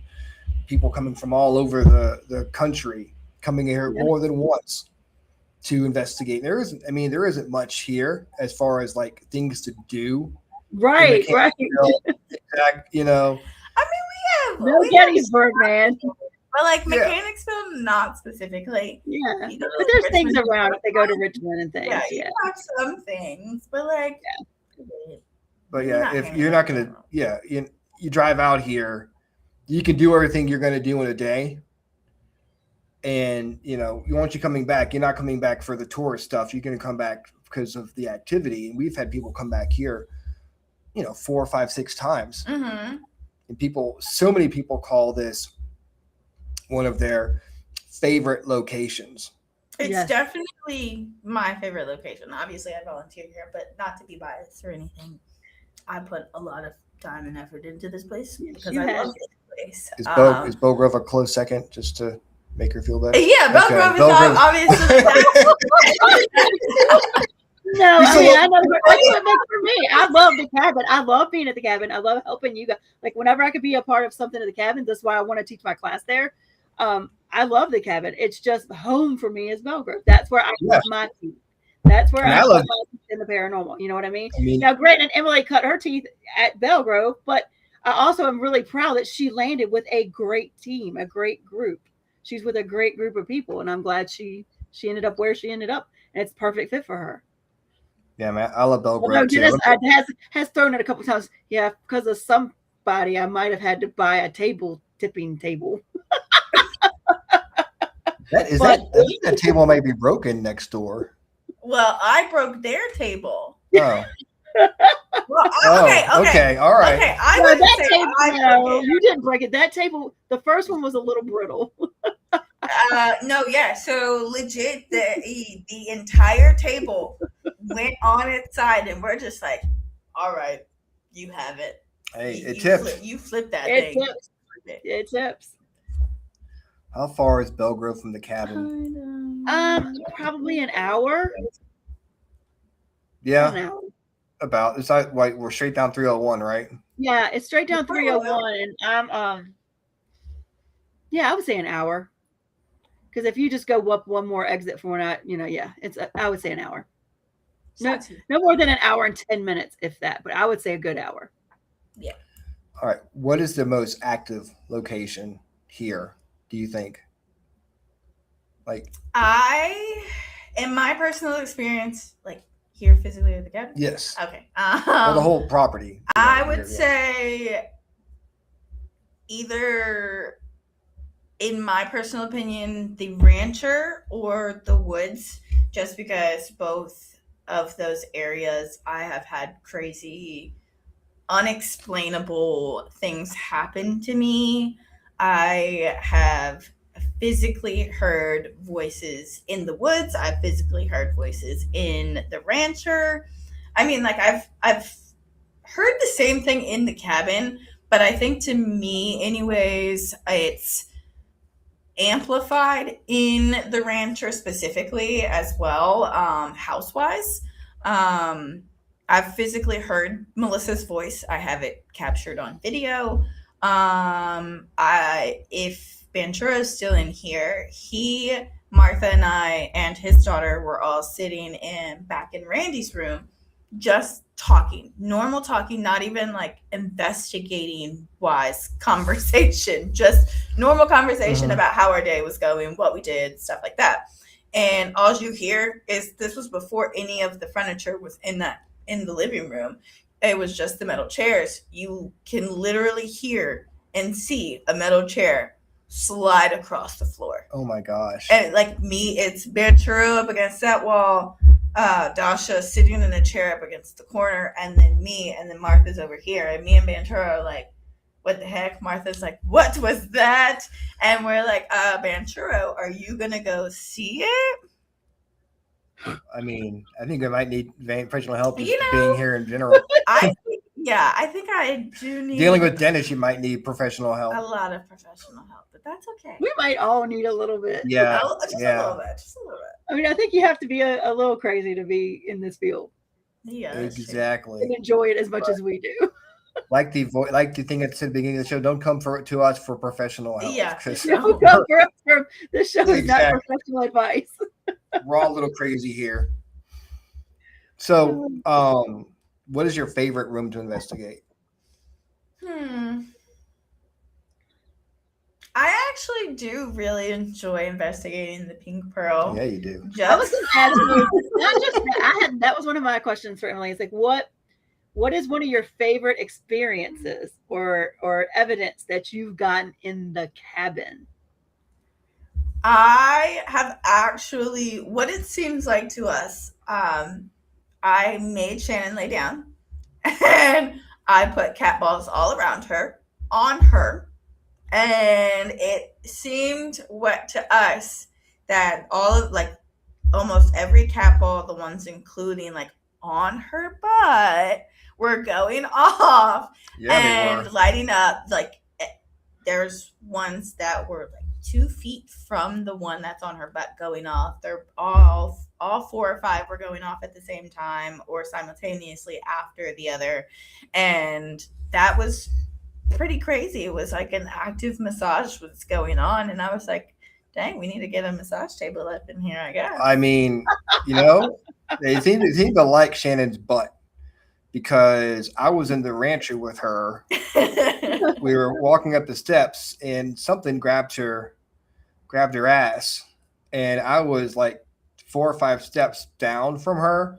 Speaker 8: People coming from all over the country coming here more than once to investigate. There isn't much here as far as like things to do.
Speaker 9: Right.
Speaker 10: I mean, we have
Speaker 9: no Gettysburg, man.
Speaker 10: But like Mechanicsville, not specifically.
Speaker 9: Yeah, but there's things around if they go to Richmond and things.
Speaker 10: Yeah, you have some things, but like.
Speaker 8: But if you're not gonna, you drive out here, you can do everything you're gonna do in a day. And once you're coming back, you're not coming back for the tourist stuff. You're gonna come back because of the activity. And we've had people come back here, 4, 5, 6 times.
Speaker 10: Mm-hmm.
Speaker 8: And so many people call this one of their favorite locations.
Speaker 10: It's definitely my favorite location. Obviously, I volunteer here, but not to be biased or anything. I put a lot of time and effort into this place because I love this place.
Speaker 8: Is Bow Grove a close second, just to make her feel better?
Speaker 10: Yeah, Bow Grove is obviously.
Speaker 9: No, I know that's what makes for me. I love the cabin. I love being at the cabin. I love helping you guys. Like whenever I could be a part of something at the cabin, that's why I want to teach my class there. I love the cabin. It's just home for me is Belle Grove. That's where I put my teeth. That's where I put my teeth in the paranormal. You know what I mean? Now, granted, Emily cut her teeth at Belle Grove, but I also am really proud that she landed with a great team, a great group. She's with a great group of people, and I'm glad she ended up where she ended up, and it's a perfect fit for her.
Speaker 8: Yeah, man, I love Belle Grove too.
Speaker 9: Has thrown it a couple times. Yeah, because of somebody, I might have had to buy a tipping table.
Speaker 8: That table might be broken next door.
Speaker 10: Well, I broke their table.
Speaker 8: Oh.
Speaker 10: Okay,
Speaker 8: all right.
Speaker 10: Okay,
Speaker 9: you didn't break it. That table, the first one was a little brittle.
Speaker 10: So legit, the entire table went on its side, and we're just like, all right, you have it.
Speaker 8: Hey, it tips.
Speaker 10: You flip that thing.
Speaker 9: It tips.
Speaker 8: How far is Belle Grove from the cabin?
Speaker 9: Probably an hour.
Speaker 8: Yeah.
Speaker 9: An hour.
Speaker 8: About it's like we're straight down 301, right?
Speaker 9: Yeah, it's straight down 301, and I'm I would say an hour. Because if you just go up one more exit for I would say an hour. No more than an hour and 10 minutes, if that. But I would say a good hour.
Speaker 10: Yeah.
Speaker 8: All right. What is the most active location here, do you think? Like,
Speaker 10: in my personal experience, like here physically at the cabin?
Speaker 8: Yes.
Speaker 10: Okay.
Speaker 8: The whole property.
Speaker 10: I would say either, in my personal opinion, the rancher or the woods, just because both of those areas I have had crazy, unexplainable things happen to me. I have physically heard voices in the woods. I've physically heard voices in the rancher. I mean, like I've heard the same thing in the cabin, but I think to me anyways, it's amplified in the rancher specifically as well, house-wise. I've physically heard Melissa's voice. I have it captured on video. If Ventura is still in here, Martha and I and his daughter were all sitting back in Randy's room just talking, normal talking, not even like investigating wise conversation, just normal conversation about how our day was going, what we did, stuff like that. And all you hear is, this was before any of the furniture was in the living room. It was just the metal chairs. You can literally hear and see a metal chair slide across the floor.
Speaker 8: Oh my gosh.
Speaker 10: And like me, it's Banturo up against that wall, Dasha sitting in a chair up against the corner, and then me, and then Martha's over here. And me and Banturo are like, what the heck? Martha's like, what was that? And we're like, Banturo, are you going to go see it?
Speaker 8: I mean, I think I might need professional help just
Speaker 10: You know,
Speaker 8: being here in general.
Speaker 10: I think I do need
Speaker 8: Dealing with dentists, you might need professional help.
Speaker 10: a lot of professional help, but that's okay.
Speaker 9: We might all need a little bit.
Speaker 8: Yeah.
Speaker 10: Just a little bit.
Speaker 9: I mean, I think you have to be a little crazy to be in this field
Speaker 10: Yeah.
Speaker 8: Exactly.
Speaker 9: and enjoy it as much as we do.
Speaker 8: Like the thing at the beginning of the show, don't come to us for professional help.
Speaker 10: Yeah.
Speaker 8: 'cause
Speaker 9: Don't come for us for this show is not
Speaker 8: Exactly.
Speaker 9: professional advice.
Speaker 8: we're all a little crazy here. So, what is your favorite room to investigate?
Speaker 10: I actually do really enjoy investigating the Pink Pearl.
Speaker 8: Yeah, you do.
Speaker 9: I was going to ask you, not just that, that was one of my questions for Emily. It's like, what is one of your favorite experiences or evidence that you've gotten in the cabin?
Speaker 10: I have actually, what it seems like to us, I made Shannon lay down and I put cat balls all around her, on her. And it seemed what to us that all of like almost every cat ball, the ones including like on her butt, were going off and lighting up. Like there's ones that were like 2 feet from the one that's on her butt going off. They're all 4 or 5 were going off at the same time or simultaneously after the other. And that was pretty crazy. It was like an active massage was going on. And I was like, dang, we need to get a massage table up in here, I guess.
Speaker 8: I mean, they seem to like Shannon's butt because I was in the rancher with her. We were walking up the steps and something grabbed her ass. And I was like 4 or 5 steps down from her.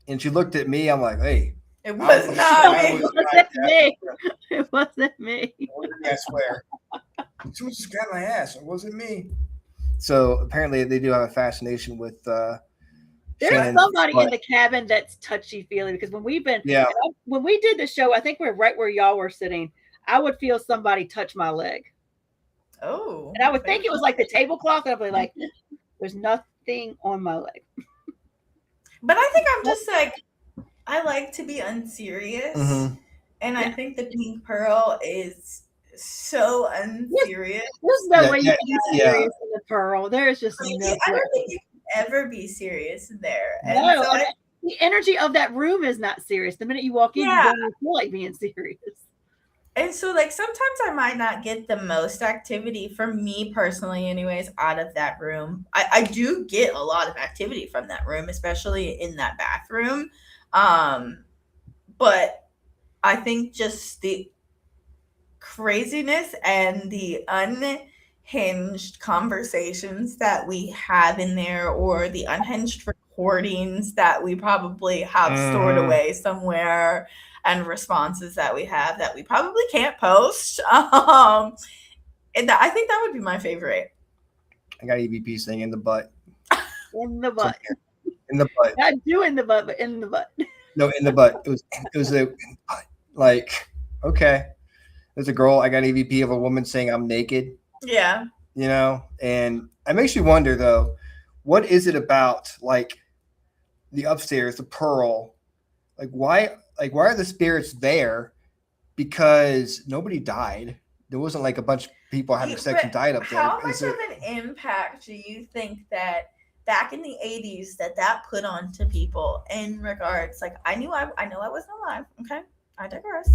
Speaker 8: And she looked at me. I'm like, hey.
Speaker 10: It was not me.
Speaker 9: It wasn't me.
Speaker 8: I swear. Someone just grabbed my ass. It wasn't me. So apparently they do have a fascination with
Speaker 9: there's
Speaker 8: Shannon's
Speaker 9: somebody
Speaker 8: butt.
Speaker 9: in the cabin that's touchy-feely because when we did the show, I think we're right where y'all were sitting. I would feel somebody touch my leg.
Speaker 10: Oh.
Speaker 9: And I would think it was like the tablecloth. And I'd be like, there's nothing on my leg.
Speaker 10: But I think I'm just like, I like to be unserious.
Speaker 8: Mm-hmm.
Speaker 10: And I think the Pink Pearl is so unserious.
Speaker 9: There's no way you can be serious in the Pearl. There's just no way.
Speaker 10: I don't think you can ever be serious in there. And
Speaker 9: no,
Speaker 10: so
Speaker 9: the energy of that room is not serious. The minute you walk in, you don't feel like being serious.
Speaker 10: And so, like, sometimes I might not get the most activity, for me personally anyways, out of that room. I do get a lot of activity from that room, especially in that bathroom. But I think just the craziness and the unhinged conversations that we have in there, or the unhinged recordings that we probably have stored away somewhere, and responses that we have that we probably can't post. And I think that would be my favorite.
Speaker 8: I got EVP saying in the butt.
Speaker 9: In the butt.
Speaker 8: In the butt.
Speaker 9: Not doing the butt, but in the butt.
Speaker 8: No, in the butt. It was like, okay. There's a girl, I got EVP of a woman saying I'm naked.
Speaker 10: Yeah.
Speaker 8: And it makes you wonder though, what is it about like the upstairs, the Pearl? Like why are the spirits there? Because nobody died. There wasn't like a bunch of people having sex and died up there.
Speaker 10: How much of an impact do you think that back in the 80s that put on to people in regards, like, I know I wasn't alive. Okay. I digress.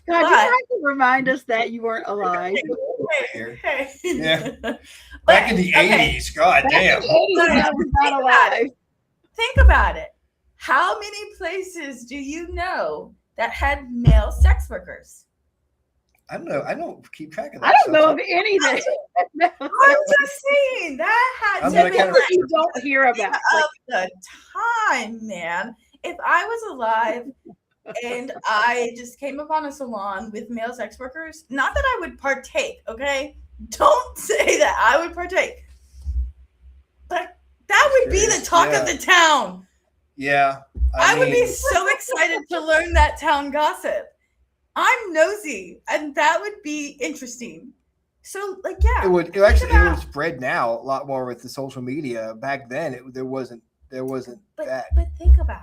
Speaker 9: God, you have to remind us that you weren't alive.
Speaker 10: Hey.
Speaker 8: Yeah. Back in the 80s. God damn.
Speaker 9: I was not alive.
Speaker 10: Think about it. How many places do you know that had male sex workers?
Speaker 8: I don't know. I don't keep track of that.
Speaker 9: I don't know of anything.
Speaker 10: I'm just saying that had
Speaker 8: I'm
Speaker 10: to be
Speaker 8: gonna
Speaker 9: that you don't hear about.
Speaker 10: of the time, man. If I was alive and I just came upon a salon with male sex workers, not that I would partake, okay? Don't say that I would partake. But that would be the talk of the town.
Speaker 8: Yeah.
Speaker 10: I would be so excited to learn that town gossip. I'm nosy, and that would be interesting. So, like, yeah,
Speaker 8: it would actually spread now a lot more with the social media. Back then, there wasn't that.
Speaker 10: But think about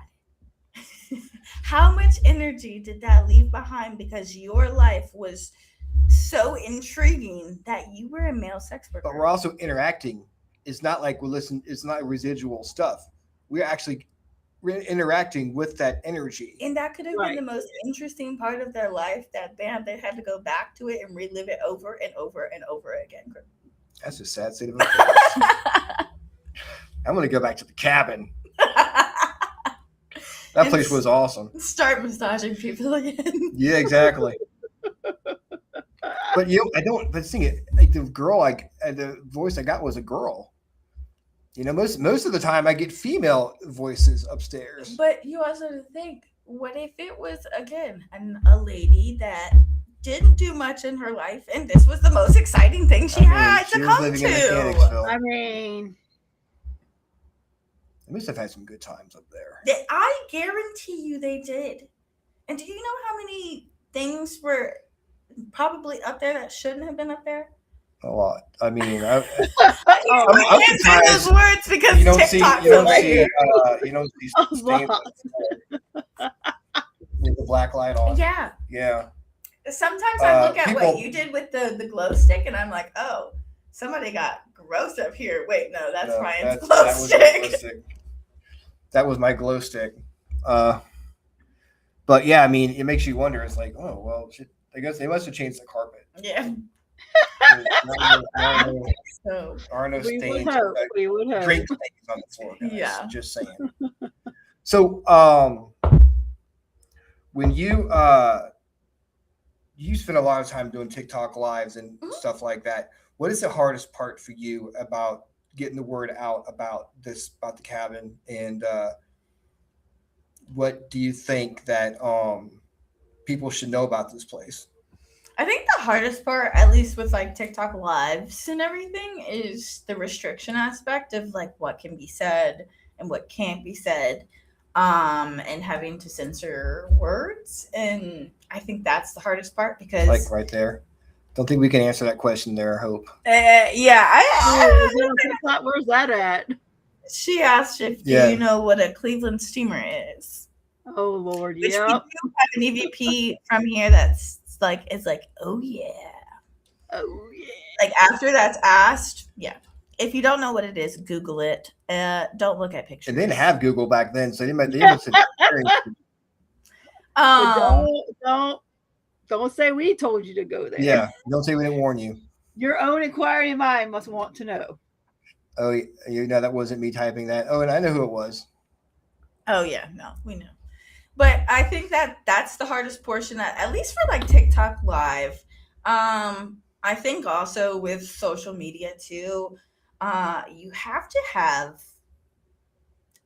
Speaker 10: it. How much energy did that leave behind because your life was so intriguing that you were a male sex worker?
Speaker 8: But we're also interacting. It's not like we listen. It's not residual stuff. We're actually interacting with that energy.
Speaker 10: And that could have been the most interesting part of their life, that they had to go back to it and relive it over and over and over again.
Speaker 8: That's a sad state of affairs. I'm going to go back to the cabin. That place was awesome.
Speaker 10: Start massaging people again.
Speaker 8: Yeah, exactly. But but the girl, the voice I got was a girl. Most of the time I get female voices upstairs.
Speaker 10: But you also think, what if it was, again, a lady that didn't do much in her life, and this was the most exciting thing she had to come to?
Speaker 9: I mean,
Speaker 8: they must have had some good times up there.
Speaker 10: I guarantee you they did. And do you know how many things were probably up there that shouldn't have been up there?
Speaker 8: A lot. I mean, I'm
Speaker 10: can't say those words because
Speaker 8: you don't
Speaker 10: TikTok's
Speaker 8: you don't see stains with the black light on.
Speaker 10: Yeah.
Speaker 8: Yeah.
Speaker 10: Sometimes I look at what you did with the glow stick, and I'm like, oh, somebody got gross up here. Wait, no, that's Ryan's glow stick.
Speaker 8: That was my glow stick. But yeah, I mean, it makes you wonder. It's like, oh well, I guess they must have changed the carpet.
Speaker 10: Yeah.
Speaker 8: There are no
Speaker 9: we
Speaker 8: stains.
Speaker 9: would hope.
Speaker 8: Drink stains on the floor, guys.
Speaker 10: Yeah.
Speaker 8: Just saying. So, when you spend a lot of time doing TikTok lives and stuff like that, what is the hardest part for you about getting the word out about the cabin, and what do you think that people should know about this place?
Speaker 10: I think the hardest part, at least with like TikTok lives and everything, is the restriction aspect of like what can be said and what can't be said, and having to censor words. And I think that's the hardest part, because
Speaker 8: like right there. Don't think we can answer that question there, I hope.
Speaker 10: Yeah.
Speaker 9: Where's that at?
Speaker 10: She asked if do you know what a Cleveland steamer is.
Speaker 9: Oh Lord,
Speaker 10: Which
Speaker 9: yeah.
Speaker 10: we do have an EVP from here that's like, it's like, oh yeah. Like after that's asked, yeah. If you don't know what it is, Google it. Don't look at pictures.
Speaker 8: They didn't have Google back then, so they must
Speaker 9: Don't say we told you to go there.
Speaker 8: Yeah, don't say we didn't warn you.
Speaker 9: Your own inquiring mind must want to know.
Speaker 8: Oh, that wasn't me typing that. Oh, and I know who it was.
Speaker 10: Oh yeah, no, we know. But I think that's the hardest portion, at least for like TikTok live. I think also with social media too, you have to have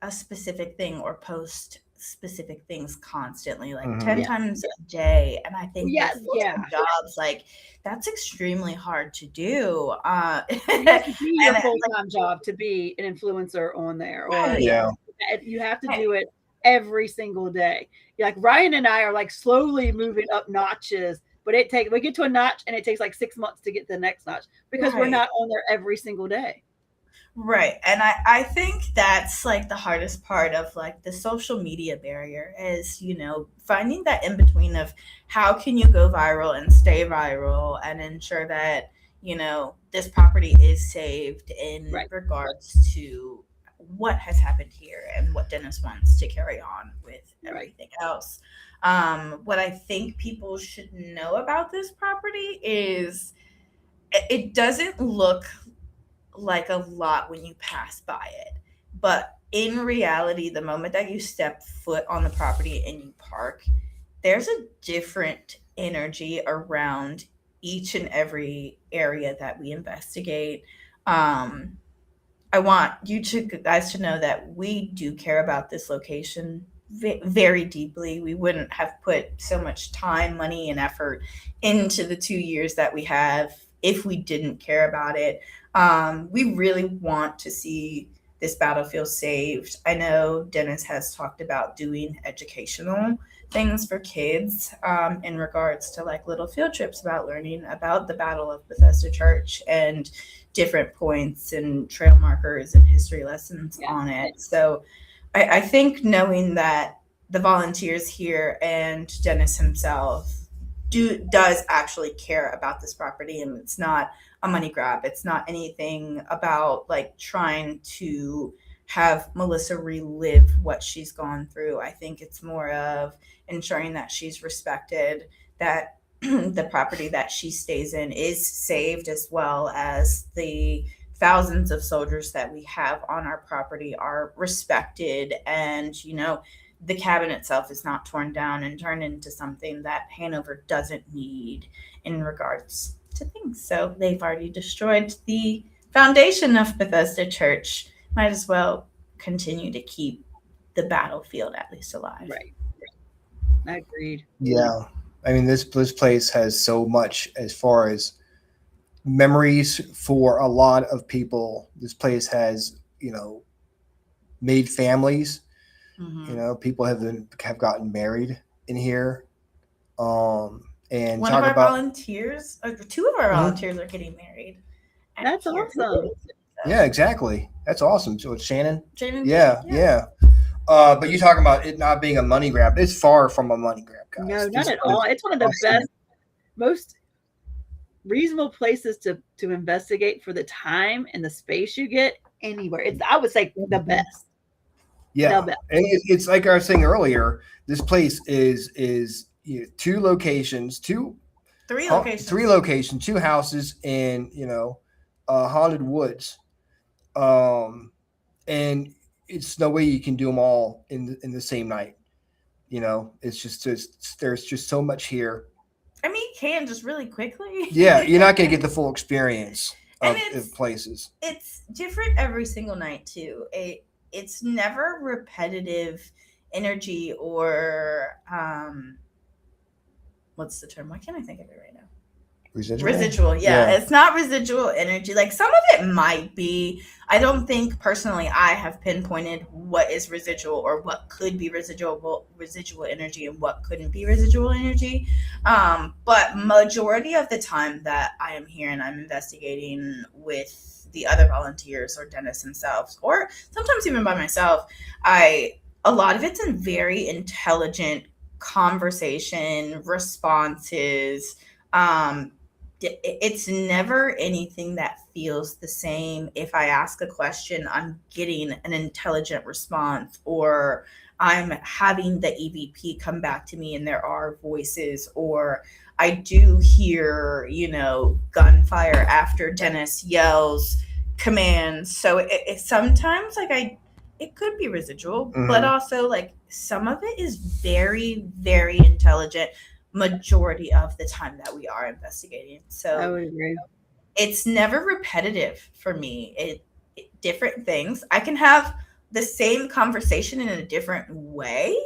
Speaker 10: a specific thing or post specific things constantly, like 10 times a day. And I think jobs, like, that's extremely hard to do.
Speaker 9: You have to be your full-time job to be an influencer on there, or you have to do it every single day. Like Ryan and I are like slowly moving up notches, but we get to a notch and it takes like 6 months to get to the next notch, because we're not on there every single day.
Speaker 10: Right. And I think that's like the hardest part of like the social media barrier is, finding that in between of how can you go viral and stay viral and ensure that, this property is saved in regards to what has happened here and what Dennis wants to carry on with everything else. What I think people should know about this property is it doesn't look like a lot when you pass by it, but in reality, the moment that you step foot on the property and you park, there's a different energy around each and every area that we investigate. I want you guys to know that we do care about this location very deeply. We wouldn't have put so much time, money, and effort into the 2 years that we have if we didn't care about it. We really want to see this battlefield saved. I know Dennis has talked about doing educational things for kids in regards to like little field trips about learning about the Battle of Bethesda Church and different points and trail markers and history lessons on it. So I think knowing that the volunteers here and Dennis himself does actually care about this property, and it's not a money grab. It's not anything about like trying to have Melissa relive what she's gone through. I think it's more of ensuring that she's respected, that the property that she stays in is saved, as well as the thousands of soldiers that we have on our property are respected, and the cabin itself is not torn down and turned into something that Hanover doesn't need in regards to things. So they've already destroyed the foundation of Bethesda Church. Might as well continue to keep the battlefield at least alive.
Speaker 9: Right. I agreed.
Speaker 8: Yeah. I mean, this place has so much as far as memories for a lot of people. This place has, made families.
Speaker 10: Mm-hmm.
Speaker 8: People have gotten married in here. And
Speaker 10: one of our volunteers, or two of our volunteers are getting married.
Speaker 9: That's awesome.
Speaker 8: Yeah, exactly. That's awesome. So it's Shannon.
Speaker 10: Yeah.
Speaker 8: But you're talking about it not being a money grab. It's far from a money grab, guys.
Speaker 9: No, not at all. It's one of the best, most reasonable places to investigate for the time and the space you get anywhere. I would say the best.
Speaker 8: Yeah, and it's like I was saying earlier. This place is three locations, two houses in haunted woods, and it's no way you can do them all in the same night. It's just there's just so much here.
Speaker 10: I mean, you can just really quickly.
Speaker 8: Yeah, you're not going to get the full experience of places.
Speaker 10: It's different every single night too. It's never repetitive energy or what's the term? Why can't I think of it right now? Residual. Yeah. It's not residual energy. Like some of it might be. I don't think personally I have pinpointed what is residual or what could be residual energy and what couldn't be residual energy. But majority of the time that I am here and I'm investigating with the other volunteers or Dennis himself, or sometimes even by myself, a lot of it's in very intelligent conversation, responses. It's never anything that feels the same. If I ask a question, I'm getting an intelligent response, or I'm having the EVP come back to me and there are voices, or I do hear, gunfire after Dennis yells commands. So it sometimes it could be residual, but also like some of it is very, very intelligent majority of the time that we are investigating. So
Speaker 9: I would agree.
Speaker 10: It's never repetitive for me. It different things. I can have the same conversation in a different way,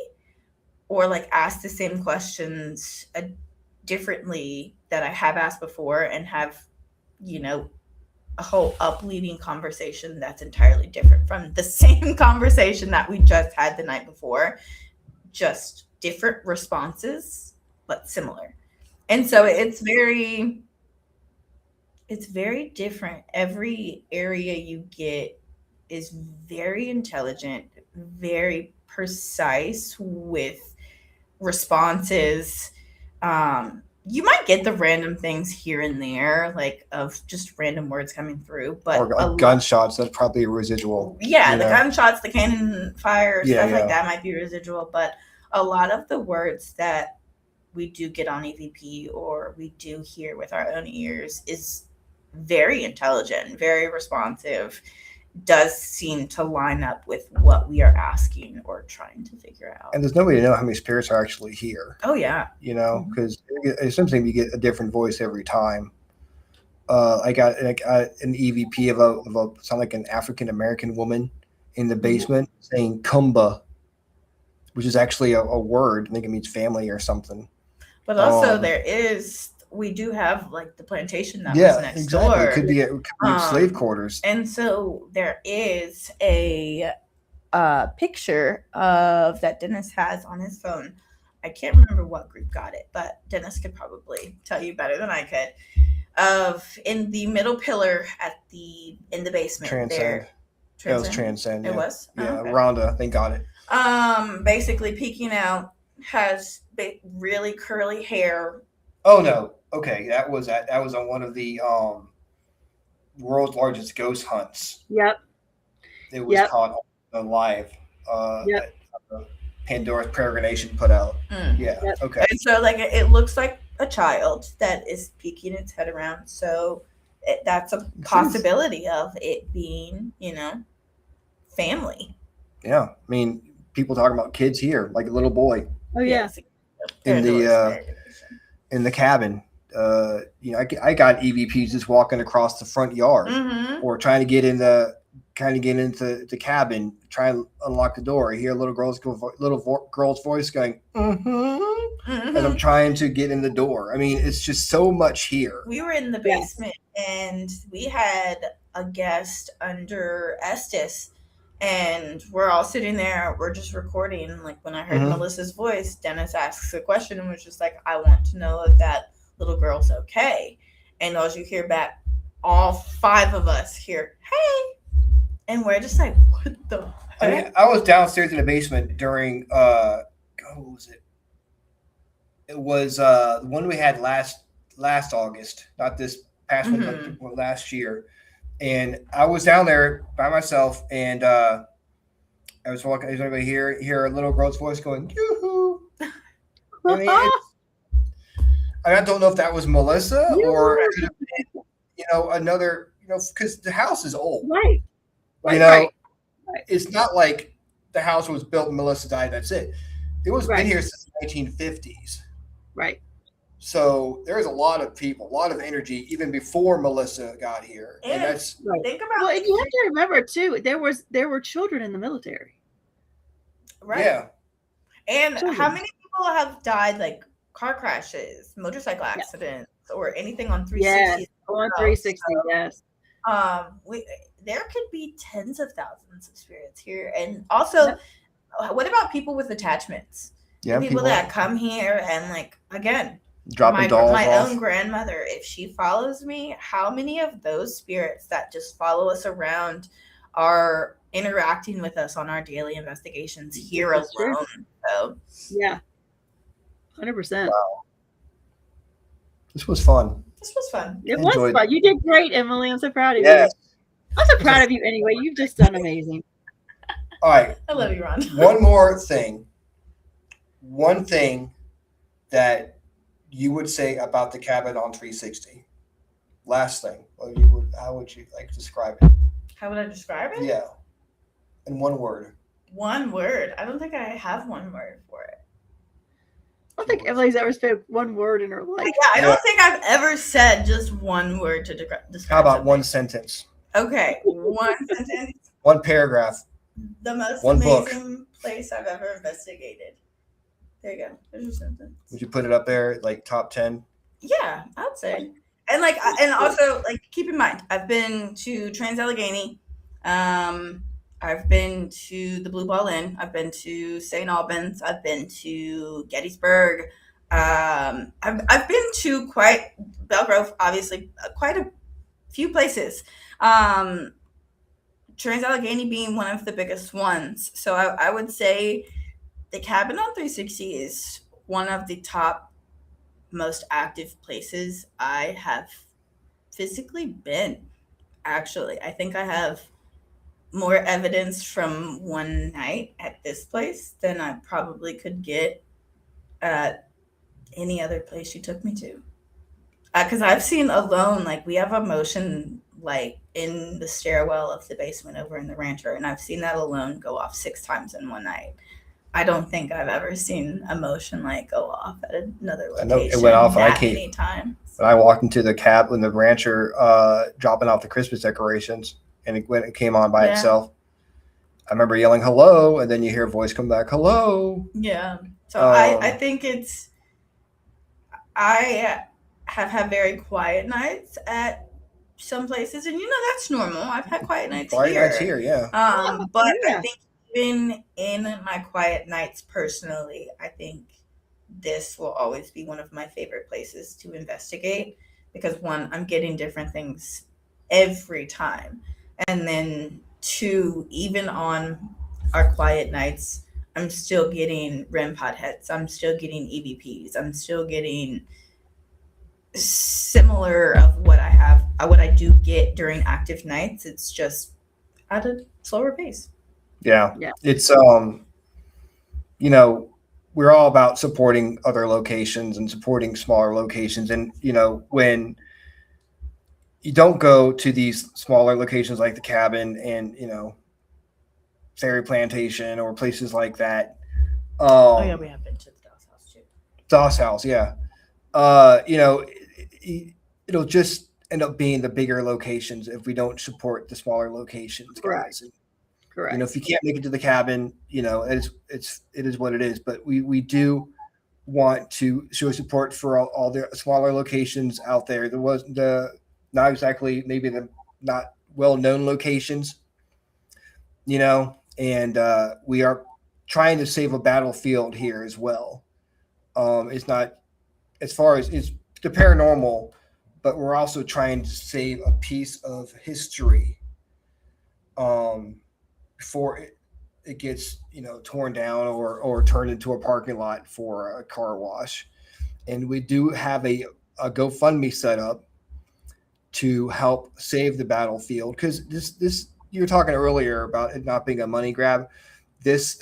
Speaker 10: or like ask the same questions differently that I have asked before, and have a whole up-leading conversation that's entirely different from the same conversation that we just had the night before. Just different responses, but similar. And so it's very different. Every area you get is very intelligent, very precise with responses. You might get the random things here and there, like of just random words coming through, but
Speaker 8: or gunshots. That's probably a residual.
Speaker 10: Yeah, the gunshots, the cannon fire, stuff like that might be residual. But a lot of the words that we do get on EVP or we do hear with our own ears is very intelligent, very responsive, does seem to line up with what we are asking or trying to figure out.
Speaker 8: And there's no way to know how many spirits are actually here.
Speaker 10: Oh yeah,
Speaker 8: because sometimes you get a different voice every time. I got an EVP of a sound like an African American woman in the basement saying "kumba," which is actually a word. I think it means family or something.
Speaker 10: But also we do have like the plantation that was next door.
Speaker 8: It could be slave quarters.
Speaker 10: And so there is a picture of that Dennis has on his phone. I can't remember what group got it, but Dennis could probably tell you better than I could. Of in the middle pillar in the basement.
Speaker 8: Transcend. That was Transcend.
Speaker 10: It was?
Speaker 8: Yeah,
Speaker 10: okay.
Speaker 8: Rhonda, they got it.
Speaker 10: Basically peeking out, has really curly hair.
Speaker 8: Oh no. Okay, that was on one of the world's largest ghost hunts.
Speaker 9: Yep.
Speaker 8: It was caught on live. That Pandora's Peregrination put out. Yeah. Yep. Okay.
Speaker 10: And so it looks like a child that is peeking its head around. So that's a possibility of it being, family.
Speaker 8: Yeah. I mean, people talking about kids here, like a little boy.
Speaker 9: Oh yeah.
Speaker 8: In the cabin. I got EVPs just walking across the front yard or trying to get into the cabin, trying to unlock the door. I hear a little girl's voice going, and I'm trying to get in the door. I mean, it's just so much here.
Speaker 10: We were in the basement and we had a guest under Estes, and we're all sitting there. We're just recording. Like when I heard Melissa's voice, Dennis asks a question and was just like, I want to know if that little girl's okay. And as you hear back, all 5 of us hear, hey. And we're just like, what the heck?
Speaker 8: I was downstairs in the basement during, what was it? It was the one we had last August, not this past one, but last year. And I was down there by myself, and I was walking. I was able to hear a little girl's voice going, yoo-hoo. I mean, I don't know if that was Melissa or it could have been, another, because the house is old.
Speaker 9: Right.
Speaker 8: It's not like the house was built and Melissa died. That's it. It was been here since the 1950s.
Speaker 9: Right.
Speaker 8: So there's a lot of people, a lot of energy even before Melissa got here. And that's
Speaker 10: think about.
Speaker 9: Well, and you have to remember too, there were children in the military.
Speaker 10: Right.
Speaker 8: Yeah.
Speaker 10: And how many people have died like car crashes, motorcycle accidents, or anything on 360?
Speaker 9: Yes, on 360, yes.
Speaker 10: There could be tens of thousands of spirits here. And also, what about people with attachments?
Speaker 8: Yeah,
Speaker 10: people that come here and again,
Speaker 8: dropping dolls
Speaker 10: my
Speaker 8: off.
Speaker 10: own grandmother, if she follows me, how many of those spirits that just follow us around are interacting with us on our daily investigations here alone? So
Speaker 9: yeah, 100%.
Speaker 8: Wow. This was fun.
Speaker 10: It
Speaker 9: was fun. You did great, Emily. I'm so proud of you. I'm so proud of you anyway. You've just done amazing.
Speaker 8: All right.
Speaker 10: I love you, Ron.
Speaker 8: One more thing. One thing that you would say about the cabin on 360. Last thing. How would you describe it?
Speaker 10: How would I describe it?
Speaker 8: Yeah. In one word.
Speaker 10: One word. I don't think I have one word for it.
Speaker 9: I don't think Emily's ever spoke one word in her life.
Speaker 10: Yeah, I don't think I've ever said just one word to describe.
Speaker 8: How about
Speaker 10: something.
Speaker 8: one sentence?
Speaker 10: Okay, one sentence.
Speaker 8: One paragraph.
Speaker 10: The most
Speaker 8: one
Speaker 10: amazing
Speaker 8: book.
Speaker 10: Place I've ever investigated. There you go. There's your sentence.
Speaker 8: Would you put it up there, top 10?
Speaker 10: Yeah, I'd say. And and also keep in mind, I've been to Trans-Allegheny. I've been to the Blue Ball Inn. I've been to St. Albans. I've been to Gettysburg. I've been to Belgrove, obviously, quite a few places. Trans-Allegheny being one of the biggest ones. So I would say the cabin on 360 is one of the top most active places I have physically been. Actually, I think I have more evidence from one night at this place than I probably could get at any other place you took me to. Because I've seen alone, we have a motion light in the stairwell of the basement over in the rancher, and I've seen that alone go off 6 times in one night. I don't think I've ever seen a motion light go off at another location.
Speaker 8: I know it went off
Speaker 10: that many times.
Speaker 8: When I walked into the cab when the rancher dropping off the Christmas decorations, and when it came on by itself, I remember yelling hello, and then you hear a voice come back, hello.
Speaker 10: Yeah. So I think I have had very quiet nights at some places, and that's normal. I've had quiet nights here.
Speaker 8: Yeah.
Speaker 10: But I think even in my quiet nights personally, I think this will always be one of my favorite places to investigate because 1, I'm getting different things every time. And then 2, even on our quiet nights, I'm still getting REM pod hits. I'm still getting EVPs. I'm still getting similar of what I do get during active nights. It's just at a slower pace.
Speaker 8: Yeah. It's we're all about supporting other locations and supporting smaller locations, and when you don't go to these smaller locations like the cabin and Fairy Plantation or places like that.
Speaker 10: We have been to the Doss House too.
Speaker 8: Doss House, yeah. It'll just end up being the bigger locations if we don't support the smaller locations, guys.
Speaker 9: Correct.
Speaker 8: If you can't make it to the cabin, it is what it is. But we do want to show support for all the smaller locations out there. There was not exactly maybe the not well-known locations, and we are trying to save a battlefield here as well. It's not as far as it's the paranormal, but we're also trying to save a piece of history before it gets torn down or turned into a parking lot for a car wash. And we do have a GoFundMe set up to help save the battlefield, because this you were talking earlier about it not being a money grab. This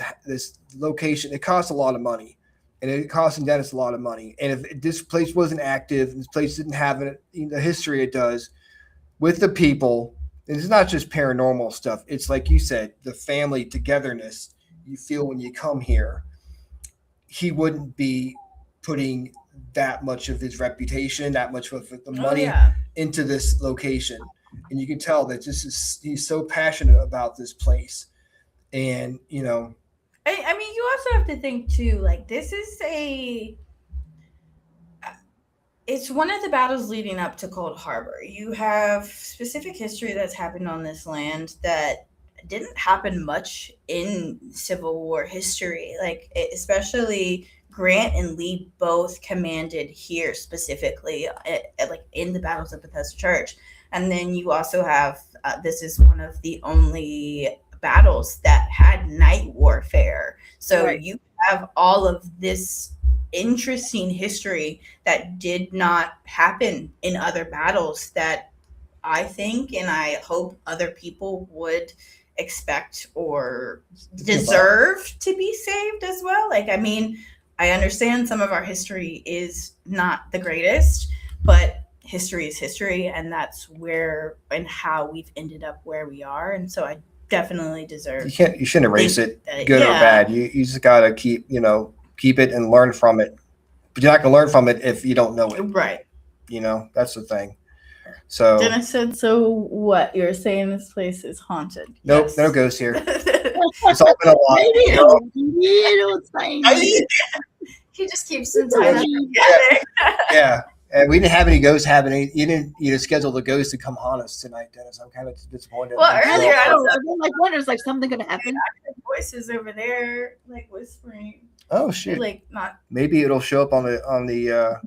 Speaker 8: location, it costs a lot of money, and it costs Dennis a lot of money. And if this place wasn't active, this place didn't have the history it does with the people. And it's not just paranormal stuff. It's like you said, the family togetherness you feel when you come here. He wouldn't be putting that much of his reputation, that much of the money into this location. And you can tell that he's so passionate about this place. And,
Speaker 10: I mean, you also have to think too, like this is it's one of the battles leading up to Cold Harbor. You have specific history that's happened on this land that didn't happen much in Civil War history. Like, especially Grant and Lee both commanded here specifically, like in the battles of Bethesda Church. And then you also have, this is one of the only battles that had night warfare. So you have all of this interesting history that did not happen in other battles that I think and I hope other people would expect or deserve to be saved as well. Like, I mean, I understand some of our history is not the greatest, but history is history, and that's where and how we've ended up where we are. And so I definitely deserve.
Speaker 8: You shouldn't erase it, good or bad. You just gotta keep it and learn from it. But you're not gonna learn from it if you don't know it.
Speaker 10: Right.
Speaker 8: That's the thing. So
Speaker 10: Dennis said, so what? You're saying this place is haunted?
Speaker 8: Nope,
Speaker 10: Yes.
Speaker 8: no ghosts here. It's all been a lot.
Speaker 10: He just keeps the time together.
Speaker 8: Yeah. And we didn't have any ghosts happening. You didn't schedule the ghosts to come haunt us tonight, Dennis. I'm kind of disappointed.
Speaker 10: Well, earlier I was
Speaker 9: wonders like something gonna happen.
Speaker 10: Voices over there, like whispering.
Speaker 8: Oh shit!
Speaker 10: Like not.
Speaker 8: Maybe it'll show up on the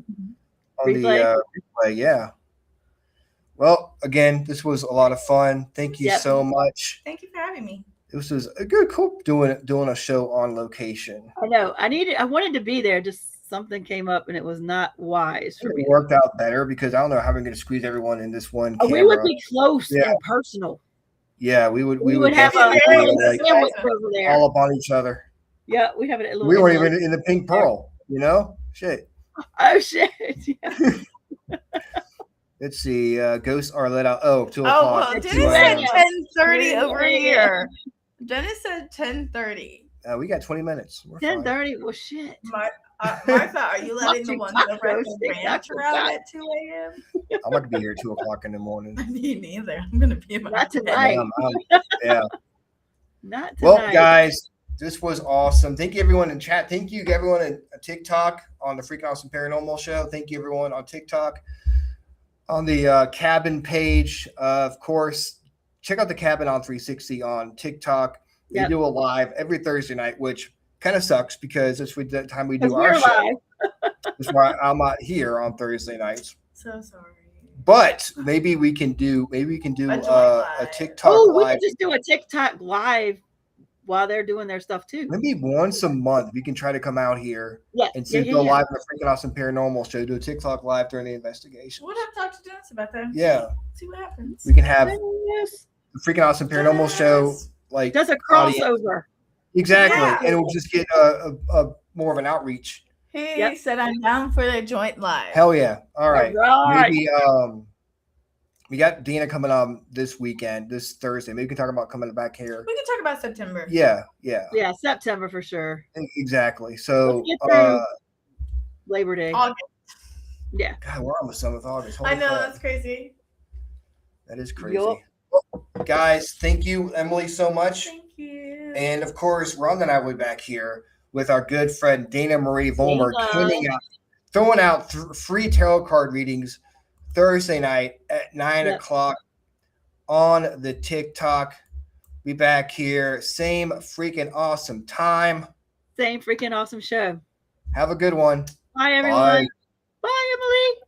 Speaker 8: replay. Yeah. Well, again, this was a lot of fun. Thank you so much.
Speaker 10: Thank you for having me.
Speaker 8: This was a good, cool doing a show on location.
Speaker 9: I know. I wanted to be there. Just something came up, and it was not wise for me.
Speaker 8: It worked out better because I don't know how we're going to squeeze everyone in this one.
Speaker 9: We would be close and personal.
Speaker 8: Yeah, we would
Speaker 9: have a
Speaker 8: like,
Speaker 9: over there.
Speaker 8: all up on each other.
Speaker 9: Yeah, we have it. A little.
Speaker 8: We weren't even in the pink pearl. Shit.
Speaker 9: Oh shit! Yeah.
Speaker 8: Let's see. Ghosts are let out. Oh, 2
Speaker 10: Oh,
Speaker 8: o'clock.
Speaker 10: well,
Speaker 8: 2
Speaker 10: Dennis said
Speaker 8: a.m.
Speaker 10: 10:30 over here. Dennis said 10:30.
Speaker 8: We got 20 minutes. We're
Speaker 9: 10:30. Well, shit.
Speaker 10: Martha, are you letting the ones over at the
Speaker 9: TikTok
Speaker 10: ranch
Speaker 9: goes
Speaker 10: out
Speaker 9: back.
Speaker 10: at 2 a.m.?
Speaker 8: I'm not gonna be here at 2 o'clock in the morning.
Speaker 10: Me neither. I'm gonna be in my
Speaker 9: Not
Speaker 10: bed.
Speaker 9: tonight.
Speaker 8: Yeah.
Speaker 9: Not tonight.
Speaker 8: Well, guys, this was awesome. Thank you, everyone in chat. Thank you, everyone in TikTok on the Freakin Awesome Paranormal Show. Thank you, everyone on TikTok. On the cabin page, of course, check out the cabin on 360 on TikTok. They do a live every Thursday night, which kind of sucks because it's the time we do our show. That's why I'm not here on Thursday nights.
Speaker 10: So sorry.
Speaker 8: But maybe we can do a TikTok
Speaker 9: we
Speaker 8: live.
Speaker 9: can just do a TikTok live while they're doing their stuff too.
Speaker 8: Maybe once a month we can try to come out here and go live on the Freakin Awesome Paranormal Show, do a TikTok live during the investigation.
Speaker 10: We'll have to talk to Dennis about that.
Speaker 8: Yeah.
Speaker 10: See what happens.
Speaker 8: We can have the Freakin Awesome Paranormal Show like
Speaker 9: does a crossover.
Speaker 8: Exactly.
Speaker 10: Yeah.
Speaker 8: And we'll just get a more of an outreach.
Speaker 10: He said I'm down for the joint live.
Speaker 8: Hell yeah. All right.
Speaker 9: Right.
Speaker 8: Maybe we got Dina coming on this weekend, this Thursday. Maybe we can talk about coming back here.
Speaker 10: We can talk about September.
Speaker 8: Yeah.
Speaker 9: Yeah, September for sure.
Speaker 8: Exactly. So
Speaker 9: Let's get through Labor Day.
Speaker 10: August.
Speaker 9: Yeah.
Speaker 8: God, we're almost done with August. Holy
Speaker 10: I know,
Speaker 8: crap.
Speaker 10: that's crazy.
Speaker 8: That is crazy. Well, guys, thank you, Emily, so much.
Speaker 10: Thank you.
Speaker 8: And of course, Rhonda and I will be back here with our good friend Dana Marie Volmer, throwing out free tarot card readings Thursday night at 9 o'clock on the TikTok. Be back here, same freaking awesome time.
Speaker 9: Same freaking awesome show.
Speaker 8: Have a good one.
Speaker 9: Bye, everyone. Bye, Emily.